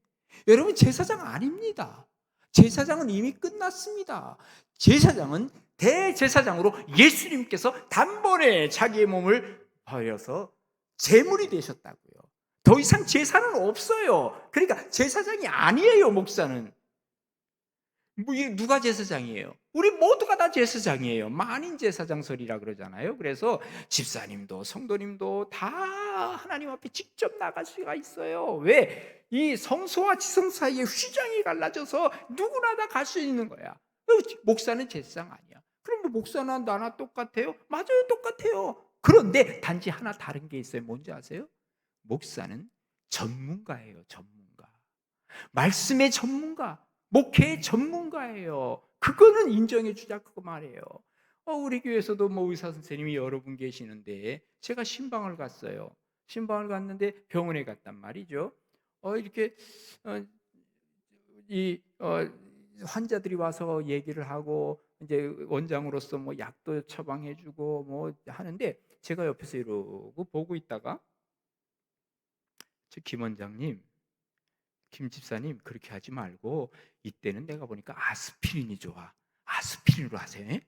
여러분, 제사장 아닙니다. 제사장은 이미 끝났습니다. 제사장은 대제사장으로 예수님께서 단번에 자기의 몸을 버려서 제물이 되셨다고요. 더 이상 제사는 없어요. 그러니까 제사장이 아니에요, 목사는. 누가 제사장이에요? 우리 모두가 다 제사장이에요. 만인 제사장설이라 그러잖아요. 그래서 집사님도 성도님도 다 하나님 앞에 직접 나갈 수가 있어요. 왜? 이 성소와 지성 사이에 휘장이 갈라져서 누구나 다 갈 수 있는 거야. 목사는 제사장 아니야. 그럼 뭐 목사나 나나 똑같아요? 맞아요, 똑같아요. 그런데 단지 하나 다른 게 있어요. 뭔지 아세요? 목사는 전문가예요, 전문가. 말씀의 전문가, 목회의 전문가예요. 그거는 인정해 주자 그 말이에요. 우리 교회에서도 뭐 의사 선생님이 여러 분 계시는데, 제가 신방을 갔어요. 신방을 갔는데 병원에 갔단 말이죠. 이렇게 이 환자들이 와서 얘기를 하고 이제 원장으로서 뭐 약도 처방해주고 뭐 하는데, 제가 옆에서 이러고 보고 있다가, 김 원장님, 김 집사님, 그렇게 하지 말고 이때는 내가 보니까 아스피린이 좋아. 아스피린으로 하세요.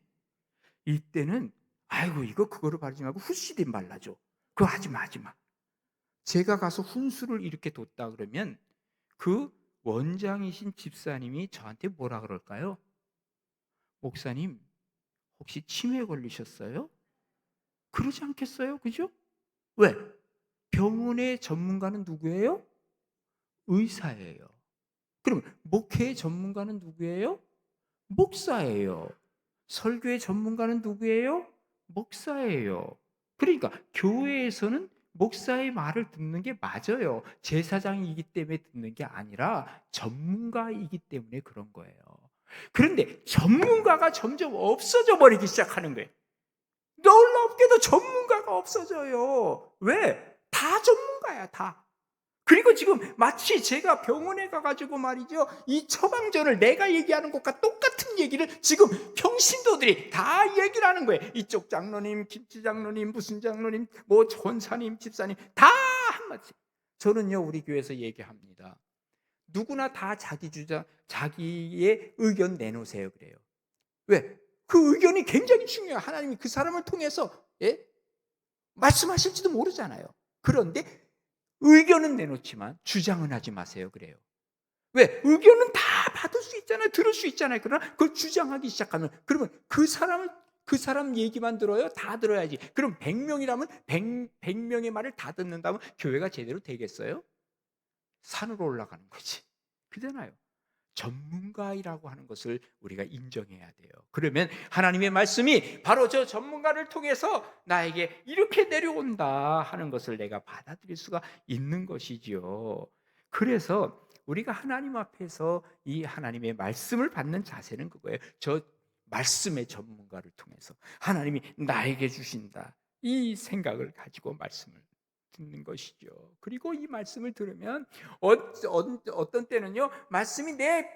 이때는 아이고 이거 그거를 바르지 말고 후시딘 발라줘. 그거 하지 마, 하지 마. 제가 가서 훈수를 이렇게 뒀다 그러면 그 원장이신 집사님이 저한테 뭐라 그럴까요? 목사님, 혹시 치매 걸리셨어요? 그러지 않겠어요? 그죠? 왜? 병원의 전문가는 누구예요? 의사예요. 그럼 목회의 전문가는 누구예요? 목사예요. 설교의 전문가는 누구예요? 목사예요. 그러니까 교회에서는 목사의 말을 듣는 게 맞아요. 제사장이기 때문에 듣는 게 아니라 전문가이기 때문에 그런 거예요. 그런데 전문가가 점점 없어져 버리기 시작하는 거예요. 놀랍게도 전문가가 없어져요. 왜? 다 전문가야, 다. 그리고 지금 마치 제가 병원에 가가지고 말이죠, 이 처방전을 내가 얘기하는 것과 똑같은 얘기를 지금 평신도들이 다 얘기를 하는 거예요. 이쪽 장로님, 김치 장로님, 무슨 장로님, 뭐 전사님, 집사님 다 한마디. 저는요, 우리 교회에서 얘기합니다. 누구나 다 자기 주장, 자기의 의견 내놓으세요 그래요. 왜? 그 의견이 굉장히 중요해요. 하나님이 그 사람을 통해서 말씀하실지도 모르잖아요. 그런데 의견은 내놓지만 주장은 하지 마세요 그래요. 왜? 의견은 다 받을 수 있잖아요. 들을 수 있잖아요. 그러나 그걸 주장하기 시작하면, 그러면 그 사람 얘기만 들어요? 다 들어야지. 그럼 100명이라면 100명의 말을 다 듣는다면 교회가 제대로 되겠어요? 산으로 올라가는 거지. 그잖아요. 전문가이라고 하는 것을 우리가 인정해야 돼요. 그러면 하나님의 말씀이 바로 저 전문가를 통해서 나에게 이렇게 내려온다 하는 것을 내가 받아들일 수가 있는 것이지요. 그래서 우리가 하나님 앞에서 이 하나님의 말씀을 받는 자세는 그거예요. 저 말씀의 전문가를 통해서 하나님이 나에게 주신다, 이 생각을 가지고 말씀을 듣는 것이죠. 그리고 이 말씀을 들으면 어떤 때는요, 말씀이 내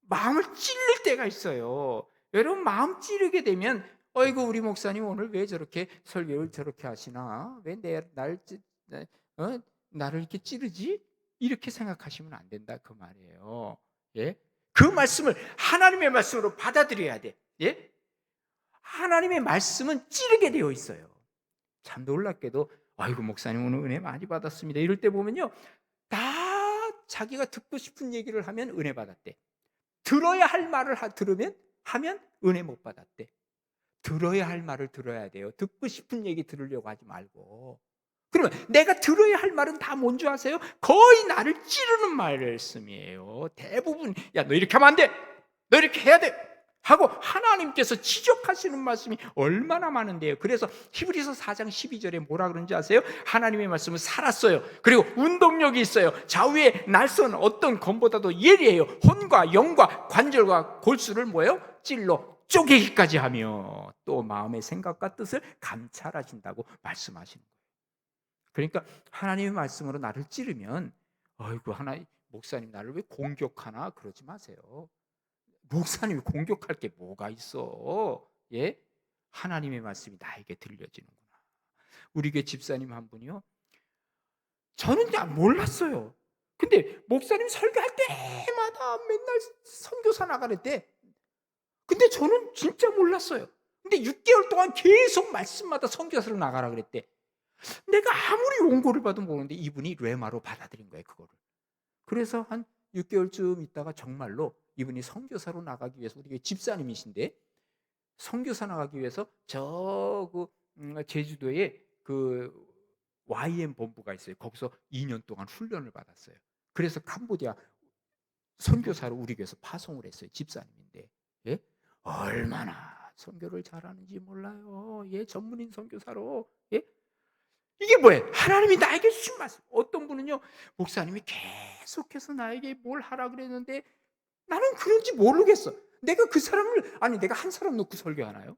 마음을 찌를 때가 있어요. 여러분, 마음 찌르게 되면 어이구 우리 목사님 오늘 왜 저렇게 설교를 저렇게 하시나, 왜 날 나를 이렇게 찌르지? 이렇게 생각하시면 안 된다 그 말이에요. 예? 그 말씀을 하나님의 말씀으로 받아들여야 돼. 예? 하나님의 말씀은 찌르게 되어 있어요. 참 놀랍게도 아이고 목사님 오늘 은혜 많이 받았습니다. 이럴 때 보면요. 다 자기가 듣고 싶은 얘기를 하면 은혜 받았대. 들어야 할 말을 하면 은혜 못 받았대. 들어야 할 말을 들어야 돼요. 듣고 싶은 얘기 들으려고 하지 말고. 그러면 내가 들어야 할 말은 다 뭔지 아세요? 거의 나를 찌르는 말씀이에요. 대부분 야 너 이렇게 하면 안 돼. 너 이렇게 해야 돼. 하고 하나님께서 지적하시는 말씀이 얼마나 많은데요. 그래서 히브리서 4장 12절에 뭐라 그런지 아세요? 하나님의 말씀은 살았어요. 그리고 운동력이 있어요. 좌우에 날선 어떤 검보다도 예리해요. 혼과 영과 관절과 골수를 뭐예요? 찔러 쪼개기까지 하며 또 마음의 생각과 뜻을 감찰하신다고 말씀하시는 거예요. 그러니까 하나님의 말씀으로 나를 찌르면 아이고 하나님 목사님 나를 왜 공격하나 그러지 마세요. 목사님이 공격할 게 뭐가 있어? 예? 하나님의 말씀이 나에게 들려지는구나. 우리 교회 집사님 한 분이요. 저는 그냥 몰랐어요. 근데 목사님 설교할 때마다 맨날 선교사 나가랬대. 근데 저는 진짜 몰랐어요. 근데 6개월 동안 계속 말씀마다 선교사를 나가라 그랬대. 내가 아무리 원고를 봐도 모르는데 이분이 레마로 받아들인 거예요, 그거를. 그래서 한 6개월쯤 있다가 정말로 이분이 선교사로 나가기 위해서 우리 집사님이신데 선교사 나가기 위해서 제주도에 그 YM 본부가 있어요. 거기서 2년 동안 훈련을 받았어요. 그래서 캄보디아 선교사로 우리 교회에서 파송을 했어요. 집사님인데. 예? 얼마나 선교를 잘하는지 몰라요. 예, 전문인 선교사로. 예? 이게 뭐예요? 하나님이 나에게 주신 말씀. 어떤 분은요, 목사님이 계속해서 나에게 뭘 하라 그랬는데 나는 그런지 모르겠어. 내가 내가 한 사람 놓고 설교하나요?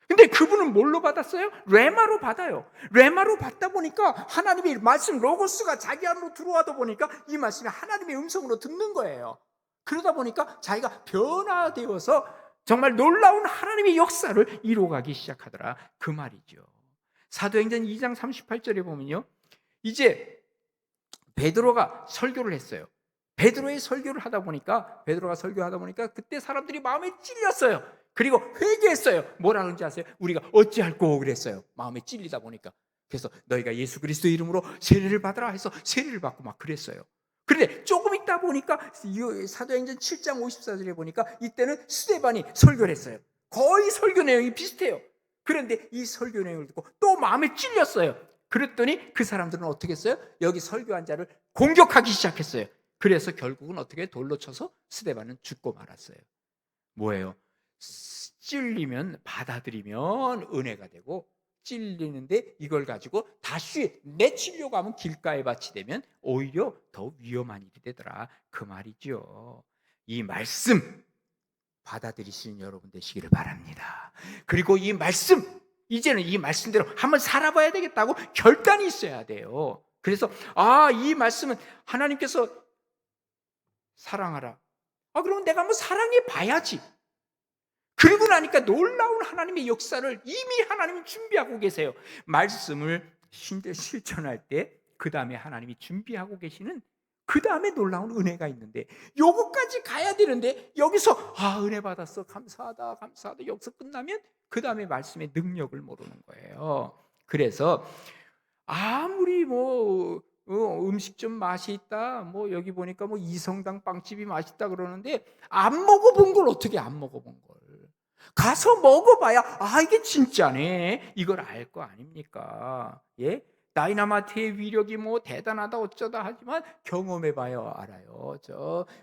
근데 그분은 뭘로 받았어요? 레마로 받아요. 레마로 받다 보니까 하나님의 말씀 로고스가 자기 안으로 들어와다 보니까 이 말씀이 하나님의 음성으로 듣는 거예요. 그러다 보니까 자기가 변화되어서 정말 놀라운 하나님의 역사를 이루어가기 시작하더라 그 말이죠. 사도행전 2장 38절에 보면요, 이제 베드로가 설교를 했어요. 베드로가 설교하다 보니까 그때 사람들이 마음에 찔렸어요. 그리고 회개했어요. 뭐라 그런지 아세요? 우리가 어찌할꼬 그랬어요. 마음에 찔리다 보니까. 그래서 너희가 예수 그리스도 이름으로 세례를 받으라 해서 세례를 받고 막 그랬어요. 그런데 조금 있다 보니까 사도행전 7장 54절에 보니까 이때는 스데반이 설교를 했어요. 거의 설교 내용이 비슷해요. 그런데 이 설교 내용을 듣고 또 마음에 찔렸어요. 그랬더니 그 사람들은 어떻게 했어요? 여기 설교한 자를 공격하기 시작했어요. 그래서 결국은 어떻게 돌로 쳐서 스데반은 죽고 말았어요. 뭐예요? 찔리면 받아들이면 은혜가 되고 찔리는데 이걸 가지고 다시 내치려고 하면 길가에 밭이 되면 오히려 더 위험한 일이 되더라 그 말이죠. 이 말씀 받아들이시는 여러분 되시기를 바랍니다. 그리고 이 말씀 이제는 이 말씀대로 한번 살아봐야 되겠다고 결단이 있어야 돼요. 그래서 이 말씀은 하나님께서 사랑하라. 그러면 내가 한번 사랑해 봐야지. 그리고 나니까 놀라운 하나님의 역사를 이미 하나님이 준비하고 계세요. 말씀을 실천할 때 그 다음에 하나님이 준비하고 계시는 그 다음에 놀라운 은혜가 있는데 요거까지 가야 되는데 여기서 은혜 받았어 감사하다 여기서 끝나면 그 다음에 말씀의 능력을 모르는 거예요. 그래서 아무리 음식점 맛이 있다 여기 보니까 이성당 빵집이 맛있다 그러는데 안 먹어본 걸 어떻게 안 먹어본 걸 가서 먹어봐야 이게 진짜네 이걸 알 거 아닙니까? 예? 다이나마트의 위력이 대단하다 어쩌다 하지만 경험해봐야 알아요.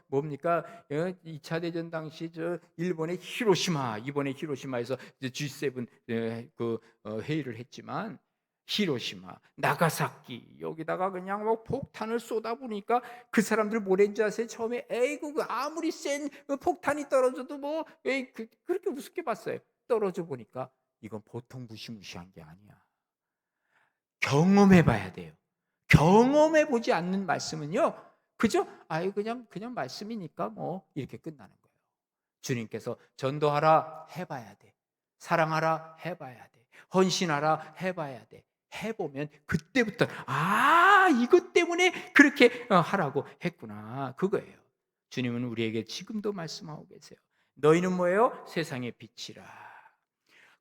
뭡니까? 2차 대전 당시 일본의 히로시마, 이번에 히로시마에서 G7 회의를 했지만 히로시마, 나가사키 여기다가 그냥 폭탄을 쏟아부니까 그 사람들 뭐랬는지 아세요? 처음에 아무리 센 폭탄이 떨어져도 그렇게 우습게 봤어요. 떨어져 보니까 이건 보통 무시무시한 게 아니야. 경험해봐야 돼요. 경험해보지 않는 말씀은요, 그죠? 그냥 말씀이니까 이렇게 끝나는 거예요. 주님께서 전도하라 해봐야 돼. 사랑하라 해봐야 돼. 헌신하라 해봐야 돼. 해보면 그때부터 이것 때문에 그렇게 하라고 했구나, 그거예요. 주님은 우리에게 지금도 말씀하고 계세요. 너희는 뭐예요? 세상의 빛이라.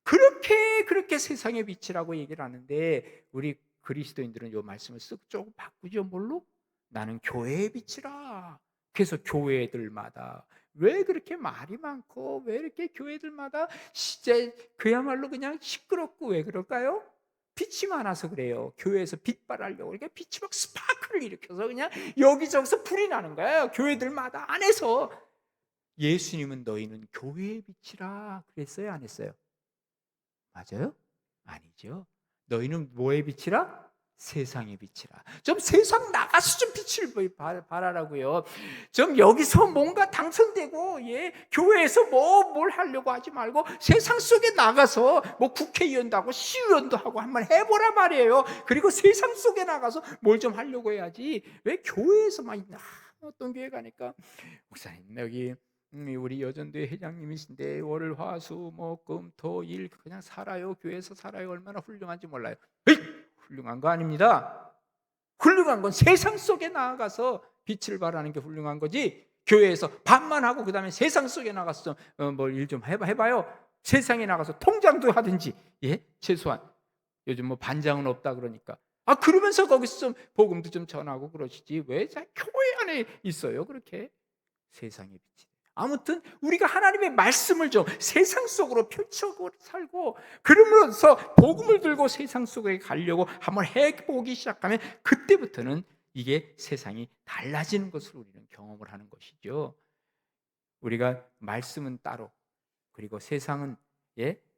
그렇게 세상의 빛이라고 얘기를 하는데, 우리 그리스도인들은 이 말씀을 쓱 조금 바꾸죠. 뭘로? 나는 교회의 빛이라. 그래서 교회들마다 왜 그렇게 말이 많고, 왜 이렇게 교회들마다 진짜 그야말로 그냥 시끄럽고, 왜 그럴까요? 빛이 많아서 그래요. 교회에서 빛 발하려고. 그러니까 빛이 막 스파크를 일으켜서 그냥 여기저기서 불이 나는 거예요. 교회들마다 안에서. 예수님은 너희는 교회의 빛이라 그랬어요, 안 했어요? 맞아요? 아니죠. 너희는 뭐의 빛이라? 세상의 빛이라. 좀 세상 나가서 좀 빛을 발하라고요. 좀 여기서 뭔가 당선되고, 교회에서 뭘 하려고 하지 말고 세상 속에 나가서 뭐 국회의원도 하고 시의원도 하고 한번 해보라 말이에요. 그리고 세상 속에 나가서 뭘 좀 하려고 해야지. 왜 교회에서만 어떤 교회 가니까 목사님 여기 우리 여전도의 회장님이신데 월, 화, 수, 목, 금, 토, 일 그냥 살아요. 교회에서 살아요. 얼마나 훌륭한지 몰라요. 에이, 훌륭한 거 아닙니다. 훌륭한 건 세상 속에 나아가서 빛을 발하는 게 훌륭한 거지, 교회에서 밥만 하고 그 다음에 세상 속에 나가서 뭘 일 좀 해봐요. 세상에 나가서 통장도 하든지, 최소한 요즘 뭐 반장은 없다 그러니까 그러면서 거기서 좀 복음도 좀 전하고 그러시지, 왜 교회 안에 있어요 그렇게? 세상의 빛이. 아무튼 우리가 하나님의 말씀을 좀 세상 속으로 펼치고 살고, 그러면서 복음을 들고 세상 속에 가려고 한번 해보기 시작하면 그때부터는 이게 세상이 달라지는 것을 우리는 경험을 하는 것이죠. 우리가 말씀은 따로, 그리고 세상은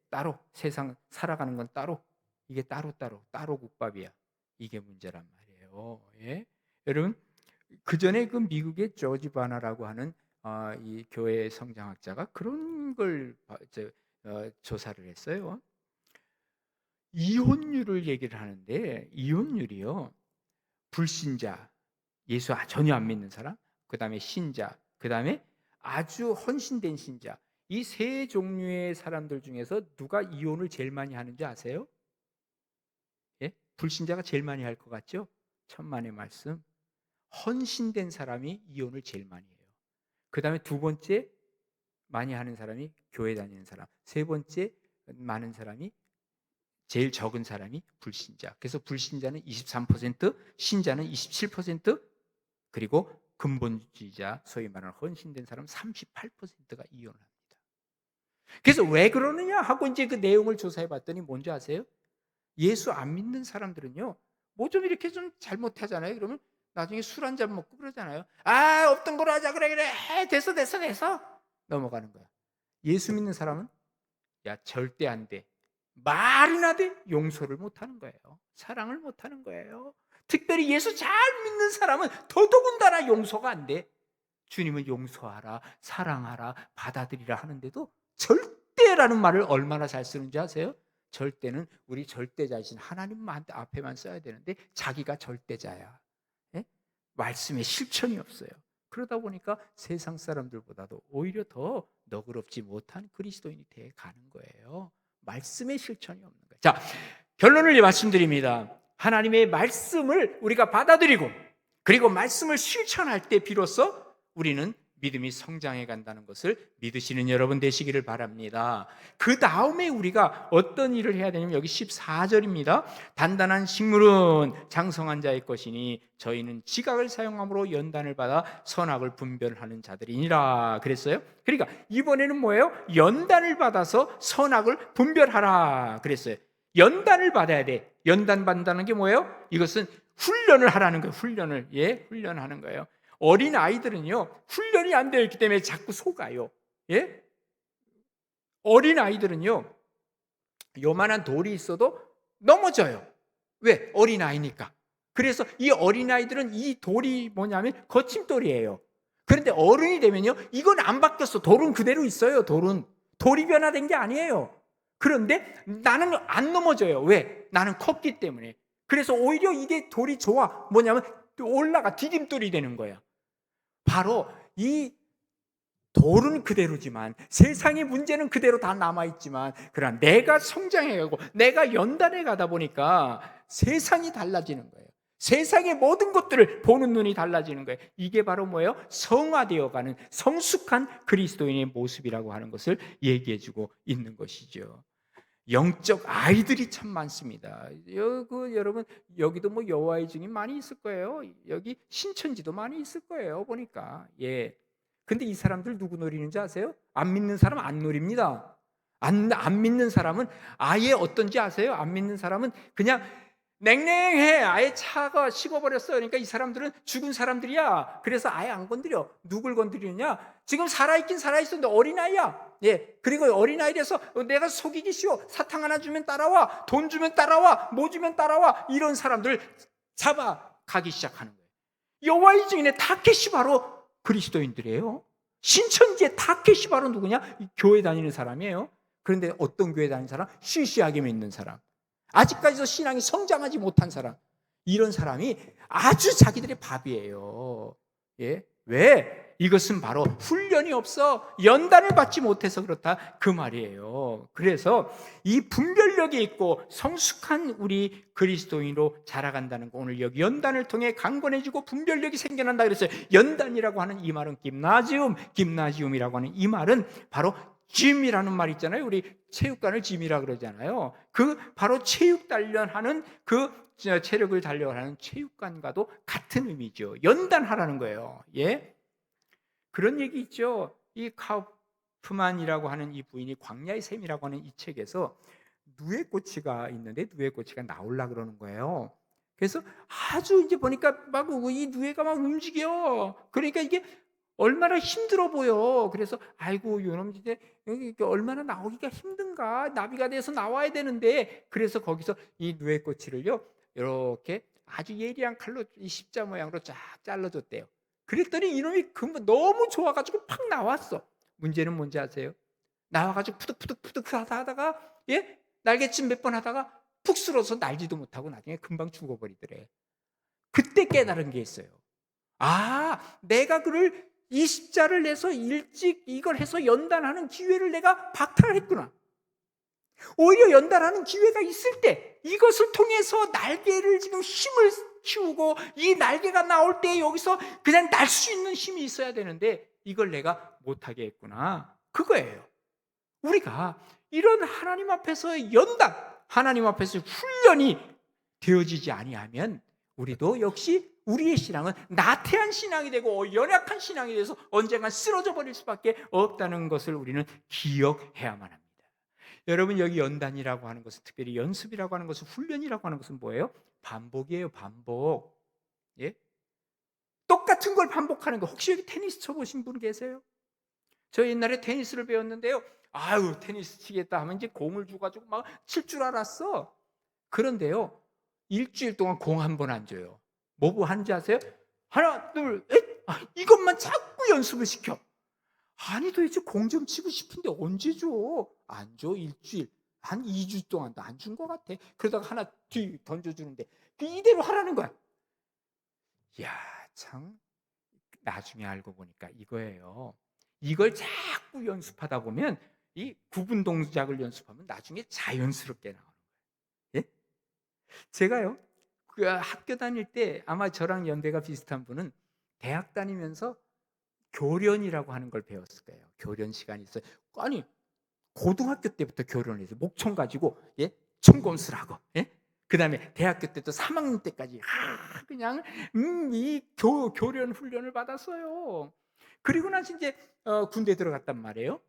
따로, 세상 살아가는 건 따로, 이게 따로 국밥이야. 이게 문제란 말이에요. 여러분, 그 전에 그 미국의 조지 바나라고 하는 이 교회 성장학자가 그런 걸 조사를 했어요. 이혼율을 얘기를 하는데, 이혼율이요, 불신자, 예수 전혀 안 믿는 사람, 그 다음에 신자, 그 다음에 아주 헌신된 신자, 이 세 종류의 사람들 중에서 누가 이혼을 제일 많이 하는지 아세요? 불신자가 제일 많이 할 것 같죠? 천만의 말씀. 헌신된 사람이 이혼을 제일 많이 해요. 그 다음에 두 번째 많이 하는 사람이 교회 다니는 사람, 세 번째 많은 사람이, 제일 적은 사람이 불신자. 그래서 불신자는 23%, 신자는 27%, 그리고 근본주의자, 소위 말하는 헌신된 사람 38%가 이혼을 합니다. 그래서 왜 그러느냐 하고 이제 그 내용을 조사해 봤더니 뭔지 아세요? 예수 안 믿는 사람들은요, 뭐 좀 이렇게 좀 잘못하잖아요. 그러면 나중에 술 한 잔 먹고 그러잖아요. 없던 걸로 하자. 그래. 됐어. 넘어가는 거야. 예수 믿는 사람은 절대 안 돼. 말이나 돼. 용서를 못 하는 거예요. 사랑을 못 하는 거예요. 특별히 예수 잘 믿는 사람은 더더군다나 용서가 안 돼. 주님은 용서하라, 사랑하라, 받아들이라 하는데도 절대라는 말을 얼마나 잘 쓰는지 아세요? 절대는 우리 절대자이신 하나님 앞에만 써야 되는데 자기가 절대자야. 말씀에 실천이 없어요. 그러다 보니까 세상 사람들보다도 오히려 더 너그럽지 못한 그리스도인이 돼 가는 거예요. 말씀에 실천이 없는 거예요. 자, 결론을 말씀드립니다. 하나님의 말씀을 우리가 받아들이고, 그리고 말씀을 실천할 때 비로소 우리는 믿음이 성장해 간다는 것을 믿으시는 여러분 되시기를 바랍니다. 그 다음에 우리가 어떤 일을 해야 되냐면 여기 14절입니다. 단단한 식물은 장성한 자의 것이니 저희는 지각을 사용함으로 연단을 받아 선악을 분별하는 자들이니라 그랬어요. 그러니까 이번에는 뭐예요? 연단을 받아서 선악을 분별하라 그랬어요. 연단을 받아야 돼. 연단 받는다는 게 뭐예요? 이것은 훈련을 하라는 거예요. 훈련하는 거예요. 어린 아이들은요, 훈련이 안 되어 있기 때문에 자꾸 속아요. 어린 아이들은요, 요만한 돌이 있어도 넘어져요. 왜? 어린 아이니까. 그래서 이 어린 아이들은 이 돌이 뭐냐면 거침돌이에요. 그런데 어른이 되면요, 이건 안 바뀌었어. 돌은 그대로 있어요. 돌이 변화된 게 아니에요. 그런데 나는 안 넘어져요. 왜? 나는 컸기 때문에. 그래서 오히려 이게 돌이 좋아. 뭐냐면 올라가 디딤돌이 되는 거야. 바로 이 돌은 그대로지만, 세상의 문제는 그대로 다 남아있지만, 그러나 내가 성장해가고 내가 연단해 가다 보니까 세상이 달라지는 거예요. 세상의 모든 것들을 보는 눈이 달라지는 거예요. 이게 바로 뭐예요? 성화되어가는 성숙한 그리스도인의 모습이라고 하는 것을 얘기해주고 있는 것이죠. 영적 아이들이 참 많습니다. 여러분, 여기도 뭐 여호와의 증인 많이 있을 거예요. 여기 신천지도 많이 있을 거예요, 보니까. 예. 근데 이 사람들 누구 노리는지 아세요? 안 믿는 사람 안 노립니다. 안 믿는 사람은 아예 어떤지 아세요? 안 믿는 사람은 그냥 냉랭해. 아예 차가 식어버렸어요. 그러니까 이 사람들은 죽은 사람들이야. 그래서 아예 안 건드려. 누굴 건드리느냐? 지금 살아있긴 살아있었는데 어린아이야. 예. 그리고 어린아이라서 내가 속이기 쉬워. 사탕 하나 주면 따라와. 돈 주면 따라와. 뭐 주면 따라와. 이런 사람들 잡아가기 시작하는 거예요. 여호와의 증인의 타켓이 바로 그리스도인들이에요. 신천지의 타켓이 바로 누구냐? 교회 다니는 사람이에요. 그런데 어떤 교회 다니는 사람? 시시하게 믿는 사람. 아직까지도 신앙이 성장하지 못한 사람, 이런 사람이 아주 자기들의 밥이에요. 예? 왜? 이것은 바로 훈련이 없어 연단을 받지 못해서 그렇다, 그 말이에요. 그래서 이 분별력이 있고 성숙한 우리 그리스도인으로 자라간다는 거, 오늘 여기 연단을 통해 강건해지고 분별력이 생겨난다 그랬어요. 연단이라고 하는 이 말은 김나지움이라고 하는 이 말은 바로 짐이라는 말 있잖아요. 우리 체육관을 짐이라 그러잖아요. 그 바로 체육 단련하는, 그 체력을 단련하는 체육관과도 같은 의미죠. 연단하라는 거예요. 예? 그런 얘기 있죠. 이 카우프만이라고 하는 이 부인이 광야의 샘이라고 하는 이 책에서 누에꼬치가 있는데, 누에꼬치가 나오려 그러는 거예요. 그래서 아주 이제 보니까 막 이 누에가 막 움직여. 그러니까 이게 얼마나 힘들어 보여. 그래서 아이고 요놈 이제 얼마나 나오기가 힘든가. 나비가 돼서 나와야 되는데. 그래서 거기서 이 누에꼬치를요 이렇게 아주 예리한 칼로 이 십자 모양으로 쫙 잘라줬대요. 그랬더니 이놈이 금방 너무 좋아가지고 팍 나왔어. 문제는 뭔지 아세요? 나와가지고 푸득푸득 하다가 날개짓 몇 번 하다가 푹 쓰러서 날지도 못하고 나중에 금방 죽어버리더래. 그때 깨달은 게 있어요. 아, 내가 그를 이 십자를 내서 일찍 이걸 해서 연단하는 기회를 내가 박탈했구나. 오히려 연단하는 기회가 있을 때 이것을 통해서 날개를 지금 힘을 키우고 이 날개가 나올 때 여기서 그냥 날 수 있는 힘이 있어야 되는데 이걸 내가 못하게 했구나. 그거예요. 우리가 이런 하나님 앞에서의 연단, 하나님 앞에서 훈련이 되어지지 아니하면 우리도 역시 우리의 신앙은 나태한 신앙이 되고 연약한 신앙이 돼서 언젠간 쓰러져 버릴 수밖에 없다는 것을 우리는 기억해야만 합니다. 여러분, 여기 연단이라고 하는 것은, 특별히 연습이라고 하는 것은, 훈련이라고 하는 것은 뭐예요? 반복이에요. 반복. 예? 똑같은 걸 반복하는 거. 혹시 여기 테니스 쳐보신 분 계세요? 저 옛날에 테니스를 배웠는데요, 아유 테니스 치겠다 하면 이제 공을 주가지고 막 칠 줄 알았어. 그런데요, 일주일 동안 공 한 번 안 줘요. 뭐 하는지 아세요? 하나 둘 셋, 이것만 자꾸 연습을 시켜. 아니 도대체 공 좀 치고 싶은데 언제 줘? 안 줘. 일주일, 한 2주 동안도 안 준 것 같아. 그러다가 하나 뒤 던져주는데 이대로 하라는 거야. 이야, 참 나중에 알고 보니까 이거예요. 이걸 자꾸 연습하다 보면, 이 구분 동작을 연습하면 나중에 자연스럽게 나오는 거예요. 예? 제가요, 그 학교 다닐 때 아마 저랑 연대가 비슷한 분은 대학 다니면서 교련이라고 하는 걸 배웠을 거예요. 교련 시간이 있어요. 아니, 고등학교 때부터 교련을 해서 목청 가지고 청검술 하고, 그 다음에 대학교 때도 3학년 때까지 그냥 이 교련 훈련을 받았어요. 그리고 나서 이제 군대 들어갔단 말이에요.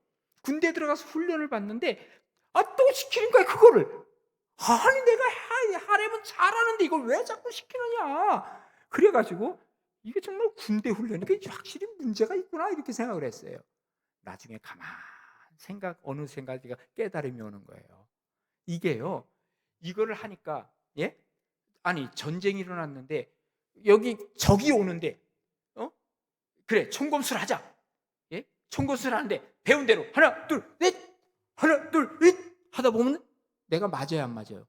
군대 들어가서 훈련을 받는데 또 시키는 거야 그거를. 아니 내가 하려면 잘하는데 이걸 왜 자꾸 시키느냐. 그래가지고 이게 정말 군대 훈련이 확실히 문제가 있구나 이렇게 생각을 했어요. 나중에 가만 어느 생각이 깨달음이 오는 거예요. 이게요, 이거를 하니까 아니 전쟁이 일어났는데 여기 적이 오는데 그래 총검술 하자. 총검술 하는데 배운 대로 하나 둘 넷 하다 보면 내가 맞아요 안 맞아요?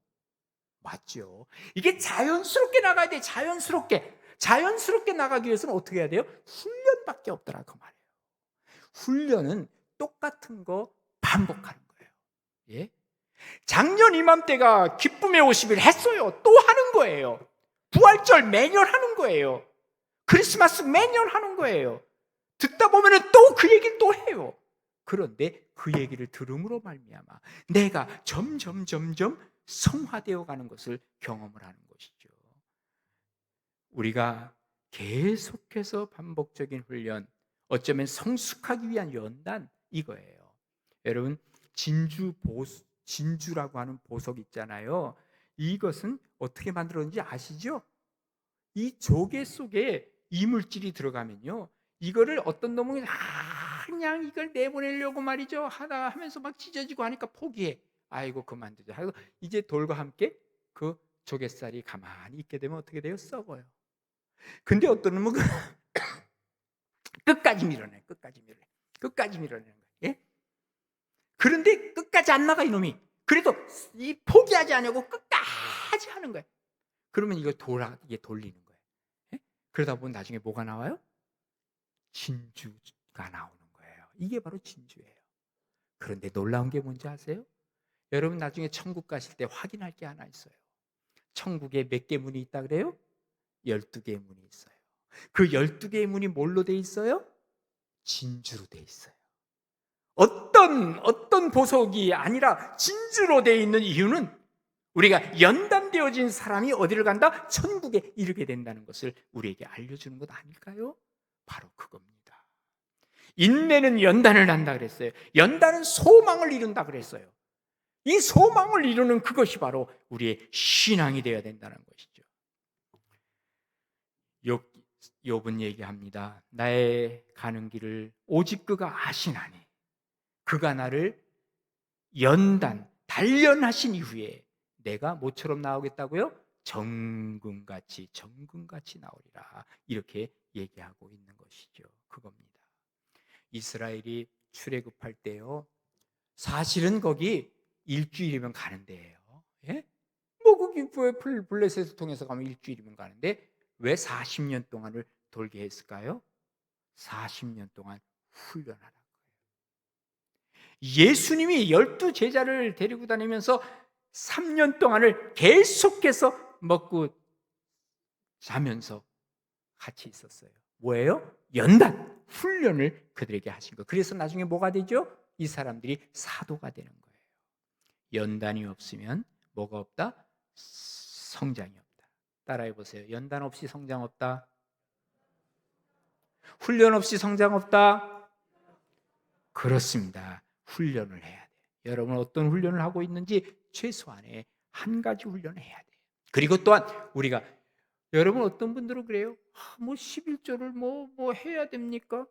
맞죠. 이게 자연스럽게 나가야 돼. 자연스럽게 나가기 위해서는 어떻게 해야 돼요? 훈련밖에 없더라 그 말이에요. 훈련은 똑같은 거 반복하는 거예요. 예? 작년 이맘때가 기쁨의 50일 했어요. 또 하는 거예요. 부활절 매년 하는 거예요. 크리스마스 매년 하는 거예요. 듣다 보면 또 그 얘기를 또 해요. 그런데 그 얘기를 들음으로 말미암아 내가 점점 성화되어 가는 것을 경험을 하는 것이죠. 우리가 계속해서 반복적인 훈련, 어쩌면 성숙하기 위한 연단, 이거예요. 여러분, 진주라고 하는 보석 있잖아요. 이것은 어떻게 만들었는지 아시죠? 이 조개 속에 이물질이 들어가면요, 이거를 어떤 놈은 그냥 이걸 내보내려고 말이죠 하다 하면서 막 찢어지고 하니까 포기해. 아이고 그만두자 하고 이제 돌과 함께 그 조갯살이 가만히 있게 되면 어떻게 돼요? 썩어요. 근데 어떤 놈은 끝까지 밀어내. 끝까지 밀어내는 거예요. 예? 그런데 끝까지 안 나가 이놈이. 그래도 이 포기하지 않고 끝까지 하는 거예요. 그러면 이게 돌리는 거예요. 예? 그러다 보면 나중에 뭐가 나와요? 진주가 나오는 거예요. 이게 바로 진주예요. 그런데 놀라운 게 뭔지 아세요? 여러분 나중에 천국 가실 때 확인할 게 하나 있어요. 천국에 몇 개 문이 있다 그래요? 12개의 문이 있어요. 그 12개의 문이 뭘로 돼 있어요? 진주로 돼 있어요. 어떤 보석이 아니라 진주로 돼 있는 이유는 우리가 연단되어진 사람이 어디를 간다? 천국에 이르게 된다는 것을 우리에게 알려주는 것 아닐까요? 바로 그겁니다. 인내는 연단을 한다 그랬어요. 연단은 소망을 이룬다 그랬어요. 이 소망을 이루는 그것이 바로 우리의 신앙이 되어야 된다는 것이죠. 욥은 얘기합니다. 나의 가는 길을 오직 그가 아시나니 그가 나를 단련하신 이후에 내가 뭐처럼 나오겠다고요? 정금같이 나오리라. 이렇게 얘기하고 있는 것이죠. 그겁니다. 이스라엘이 출애굽할 때요, 사실은 거기 일주일이면 가는 데예요. 예? 뭐 거기 블레셋을 통해서 가면 일주일이면 가는데 왜 40년 동안을 돌게 했을까요? 40년 동안 훈련하라는 거예요. 예수님이 12제자를 데리고 다니면서 3년 동안을 계속해서 먹고 자면서 같이 있었어요. 뭐예요? 연단, 훈련을 그들에게 하신 거예요. 그래서 나중에 뭐가 되죠? 이 사람들이 사도가 되는 거예요. 연단이 없으면 뭐가 없다? 성장이 없다. 따라해 보세요. 연단 없이 성장 없다. 훈련 없이 성장 없다. 그렇습니다. 훈련을 해야 돼요. 여러분 어떤 훈련을 하고 있는지 최소한의 한 가지 훈련을 해야 돼요. 그리고 또한 우리가 여러분 어떤 분들은 그래요. 뭐 11조를 뭐 해야 됩니까?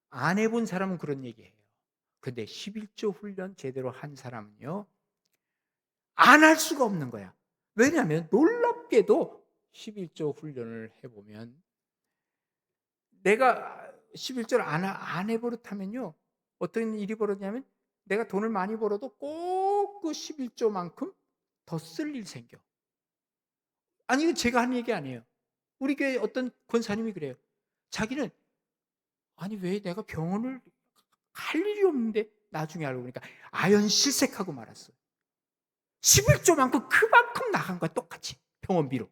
안 해본 사람은 그런 얘기해요. 근데 11조 훈련 제대로 한 사람은요, 안 할 수가 없는 거야. 왜냐하면 놀랍게도 11조 훈련을 해보면 내가 11조를 안 해버릇하면요, 어떤 일이 벌어지냐면 내가 돈을 많이 벌어도 꼭 그 11조만큼 더 쓸 일 생겨. 아니 이거 제가 하는 얘기 아니에요. 우리 교회 어떤 권사님이 그래요. 자기는 아니 왜 내가 병원을 갈 일이 없는데 나중에 알고 보니까 아연 실색하고 말았어요. 11조만큼 그만큼 나간 거야 똑같이 병원비로.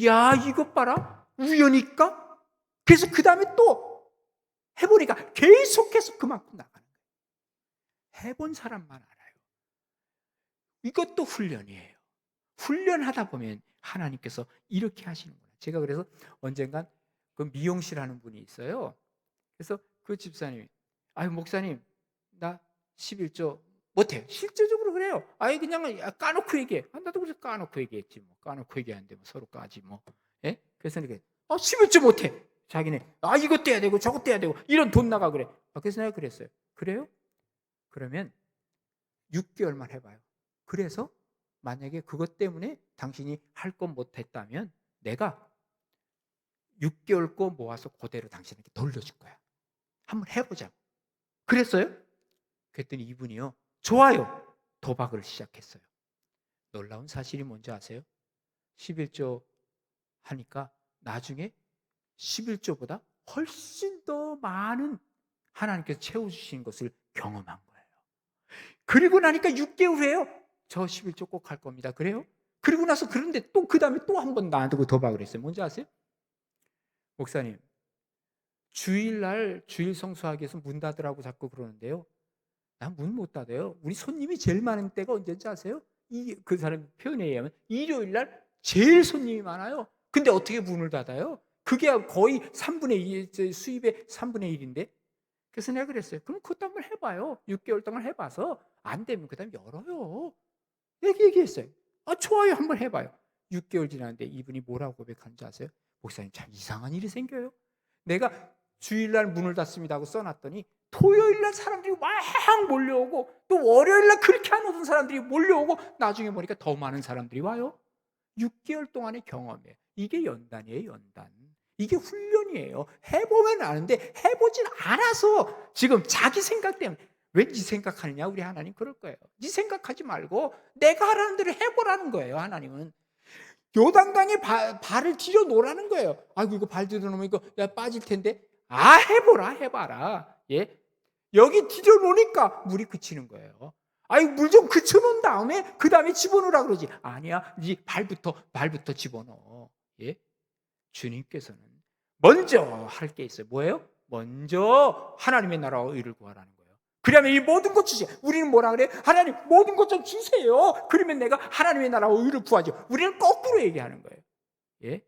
야 이것 봐라 우연일까? 그래서 그 다음에 또 해보니까 계속해서 그만큼 나가는 거예요. 해본 사람만 알아요. 이것도 훈련이에요. 훈련하다 보면 하나님께서 이렇게 하시는구나. 제가 그래서 언젠간 그 미용실 하는 분이 있어요. 그래서 그 집사님이 아유 목사님 나 11조 못해요. 실제적으로 그래요. 아예 그냥 까놓고 얘기해. 나도 그래서 까놓고 얘기했지 뭐. 까놓고 얘기하는데 뭐 서로 까지 뭐. 예? 그래서 이렇게 11조 못해. 자기네 이것도 해야 되고 저것도 해야 되고 이런 돈 나가 그래. 그래서 내가 그랬어요. 그래요? 그러면 6개월만 해봐요. 그래서 만약에 그것 때문에 당신이 할 건 못했다면 내가 6개월 거 모아서 그대로 당신에게 돌려줄 거야. 한번 해보자. 그랬어요? 그랬더니 이분이요, 좋아요. 도박을 시작했어요. 놀라운 사실이 뭔지 아세요? 11조 하니까 나중에 11조보다 훨씬 더 많은 하나님께서 채워주신 것을 경험한 거예요. 그리고 나니까 6개월 후에요. 저 11조 꼭 할 겁니다. 그래요? 그리고 나서 그런데 또 그 다음에 또 한 번 놔두고 도박을 했어요. 뭔지 아세요? 목사님, 주일날 주일 성수하기 위해서 문 닫으라고 자꾸 그러는데요. 난 문 못 닫아요. 우리 손님이 제일 많은 때가 언제인지 아세요? 그 사람 표현에 의하면 일요일날 제일 손님이 많아요. 근데 어떻게 문을 닫아요? 그게 거의 3분의 2, 수입의 3분의 1인데. 그래서 내가 그랬어요. 그럼 그것도 한번 해봐요. 6개월 동안 해봐서 안 되면 그 다음에 열어요. 이렇게 얘기했어요. 좋아요. 한번 해봐요. 6개월 지났는데 이분이 뭐라고 고백하는지 아세요? 목사님, 참 이상한 일이 생겨요. 내가 주일날 문을 닫습니다 하고 써놨더니 토요일날 사람들이 막 몰려오고 또 월요일날 그렇게 안 오던 사람들이 몰려오고 나중에 보니까 더 많은 사람들이 와요. 6개월 동안의 경험이에요. 이게 연단이에요. 연단. 이게 훈련이에요. 해보면 아는데 해보진 않아서 지금 자기 생각 때문에. 왜 네 생각하느냐? 우리 하나님 그럴 거예요. 네 생각하지 말고 내가 하라는 대로 해보라는 거예요. 하나님은 요단강에 발을 디뎌 놓으라는 거예요. 아이고 이거 발 디뎌 놓으면 이거 빠질 텐데. 해봐라. 예, 여기 디뎌 놓으니까 물이 그치는 거예요. 물 좀 그쳐놓은 다음에 그 다음에 집어넣으라 그러지. 아니야, 네 발부터 집어넣어. 예, 주님께서는 먼저 할 게 있어요. 뭐예요? 먼저 하나님의 나라와 의를 구하라는 거예요. 그러면 이 모든 것 주세요. 우리는 뭐라 그래요? 하나님 모든 것 좀 주세요. 그러면 내가 하나님의 나라와 의를 구하죠. 우리는 거꾸로 얘기하는 거예요. 예?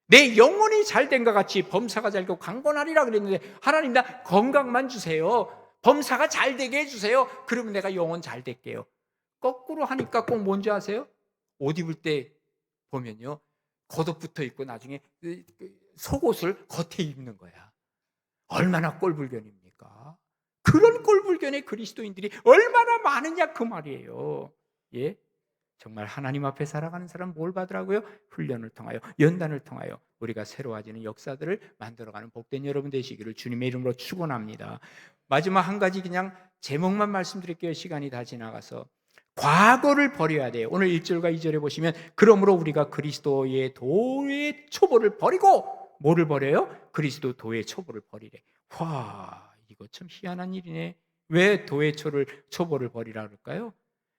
내 영혼이 잘된 것 같이 범사가 잘되고 강건하리라 그랬는데 하나님 나 건강만 주세요. 범사가 잘되게 해주세요. 그러면 내가 영혼 잘 될게요. 거꾸로 하니까 꼭 뭔지 아세요? 옷 입을 때 보면요, 겉옷부터 입고 나중에 속옷을 겉에 입는 거야. 얼마나 꼴불견입니까? 그런 꼴불견의 그리스도인들이 얼마나 많으냐 그 말이에요. 예? 정말 하나님 앞에 살아가는 사람 뭘 받으라고요? 훈련을 통하여, 연단을 통하여 우리가 새로워지는 역사들을 만들어가는 복된 여러분 되시기를 주님의 이름으로 축원합니다. 마지막 한 가지 그냥 제목만 말씀드릴게요. 시간이 다 지나가서. 과거를 버려야 돼요. 오늘 1절과 2절에 보시면 그러므로 우리가 그리스도의 도의 초보를 버리고 뭐를 버려요? 그리스도 도의 초보를 버리래. 이거 참 희한한 일이네. 왜 도의 초보를 버리라 그럴까요?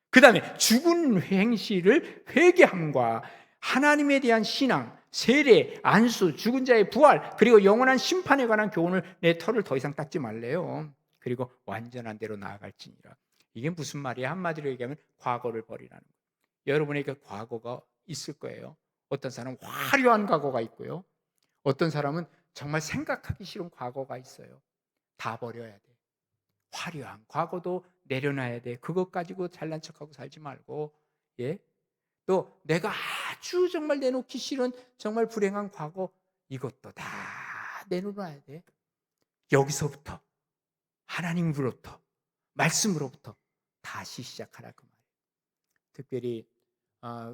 그 다음에 죽은 행실을 회개함과 하나님에 대한 신앙, 세례, 안수, 죽은 자의 부활, 그리고 영원한 심판에 관한 교훈을 내 털을 더 이상 닦지 말래요. 그리고 완전한 대로 나아갈지니라. 이게 무슨 말이야? 한마디로 얘기하면 과거를 버리라는 거예요. 여러분에게 과거가 있을 거예요. 어떤 사람은 화려한 과거가 있고요. 어떤 사람은 정말 생각하기 싫은 과거가 있어요. 다 버려야 돼. 화려한 과거도 내려놔야 돼. 그것 가지고 잘난 척하고 살지 말고, 예? 또 내가 아주 정말 내놓기 싫은 정말 불행한 과거, 이것도 다 내놓아야 돼. 여기서부터 하나님으로부터 말씀으로부터 다시 시작하라 그 말이에요. 특별히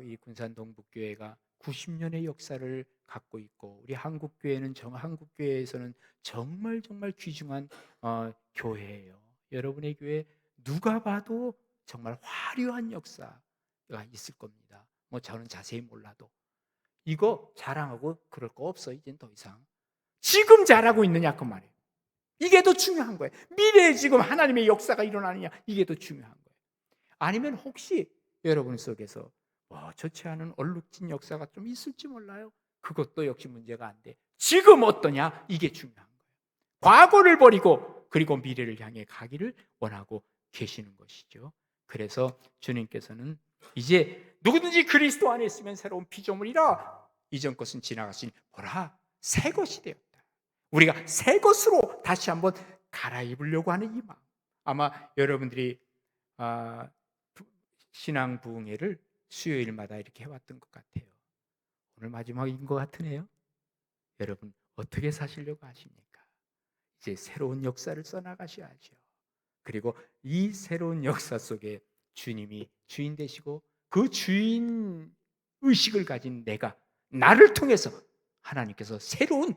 이 군산 동북교회가 90년의 역사를 갖고 있고 우리 한국교회는 한국교회에서는 정말 귀중한 교회예요. 여러분의 교회 누가 봐도 정말 화려한 역사가 있을 겁니다. 저는 자세히 몰라도 이거 자랑하고 그럴 거 없어. 이젠 더 이상 지금 잘하고 있느냐 그 말이에요. 이게 더 중요한 거예요. 미래에 지금 하나님의 역사가 일어나느냐, 이게 더 중요한 거예요. 아니면 혹시 여러분 속에서 좋지 않은 얼룩진 역사가 좀 있을지 몰라요. 그것도 역시 문제가 안 돼. 지금 어떠냐, 이게 중요한 거예요. 과거를 버리고 그리고 미래를 향해 가기를 원하고 계시는 것이죠. 그래서 주님께서는 이제 누구든지 그리스도 안에 있으면 새로운 피조물이라, 이전 것은 지나갔으니 보라 새 것이 되었다. 우리가 새 것으로 다시 한번 갈아입으려고 하는 이 마음. 아마 여러분들이 신앙 부흥회를 수요일마다 이렇게 해왔던 것 같아요. 오늘 마지막인 것 같으네요. 여러분 어떻게 사시려고 하십니까? 이제 새로운 역사를 써나가셔야죠. 그리고 이 새로운 역사 속에 주님이 주인 되시고 그 주인 의식을 가진 나를 통해서 하나님께서 새로운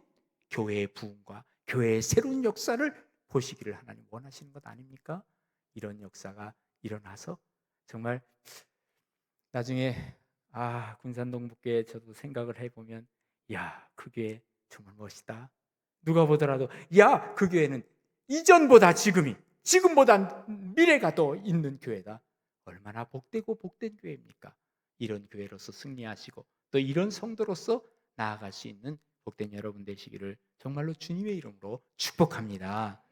교회의 부흥과 교회의 새로운 역사를 보시기를 하나님 원하시는 것 아닙니까? 이런 역사가 일어나서 정말 나중에 군산 동북교회 저도 생각을 해보면 그 교회 정말 멋있다. 누가 보더라도 그 교회는 이전보다 지금보다 미래가 더 있는 교회다. 얼마나 복되고 복된 교회입니까? 이런 교회로서 승리하시고 또 이런 성도로서 나아갈 수 있는 복된 여러분 되시기를 정말로 주님의 이름으로 축복합니다.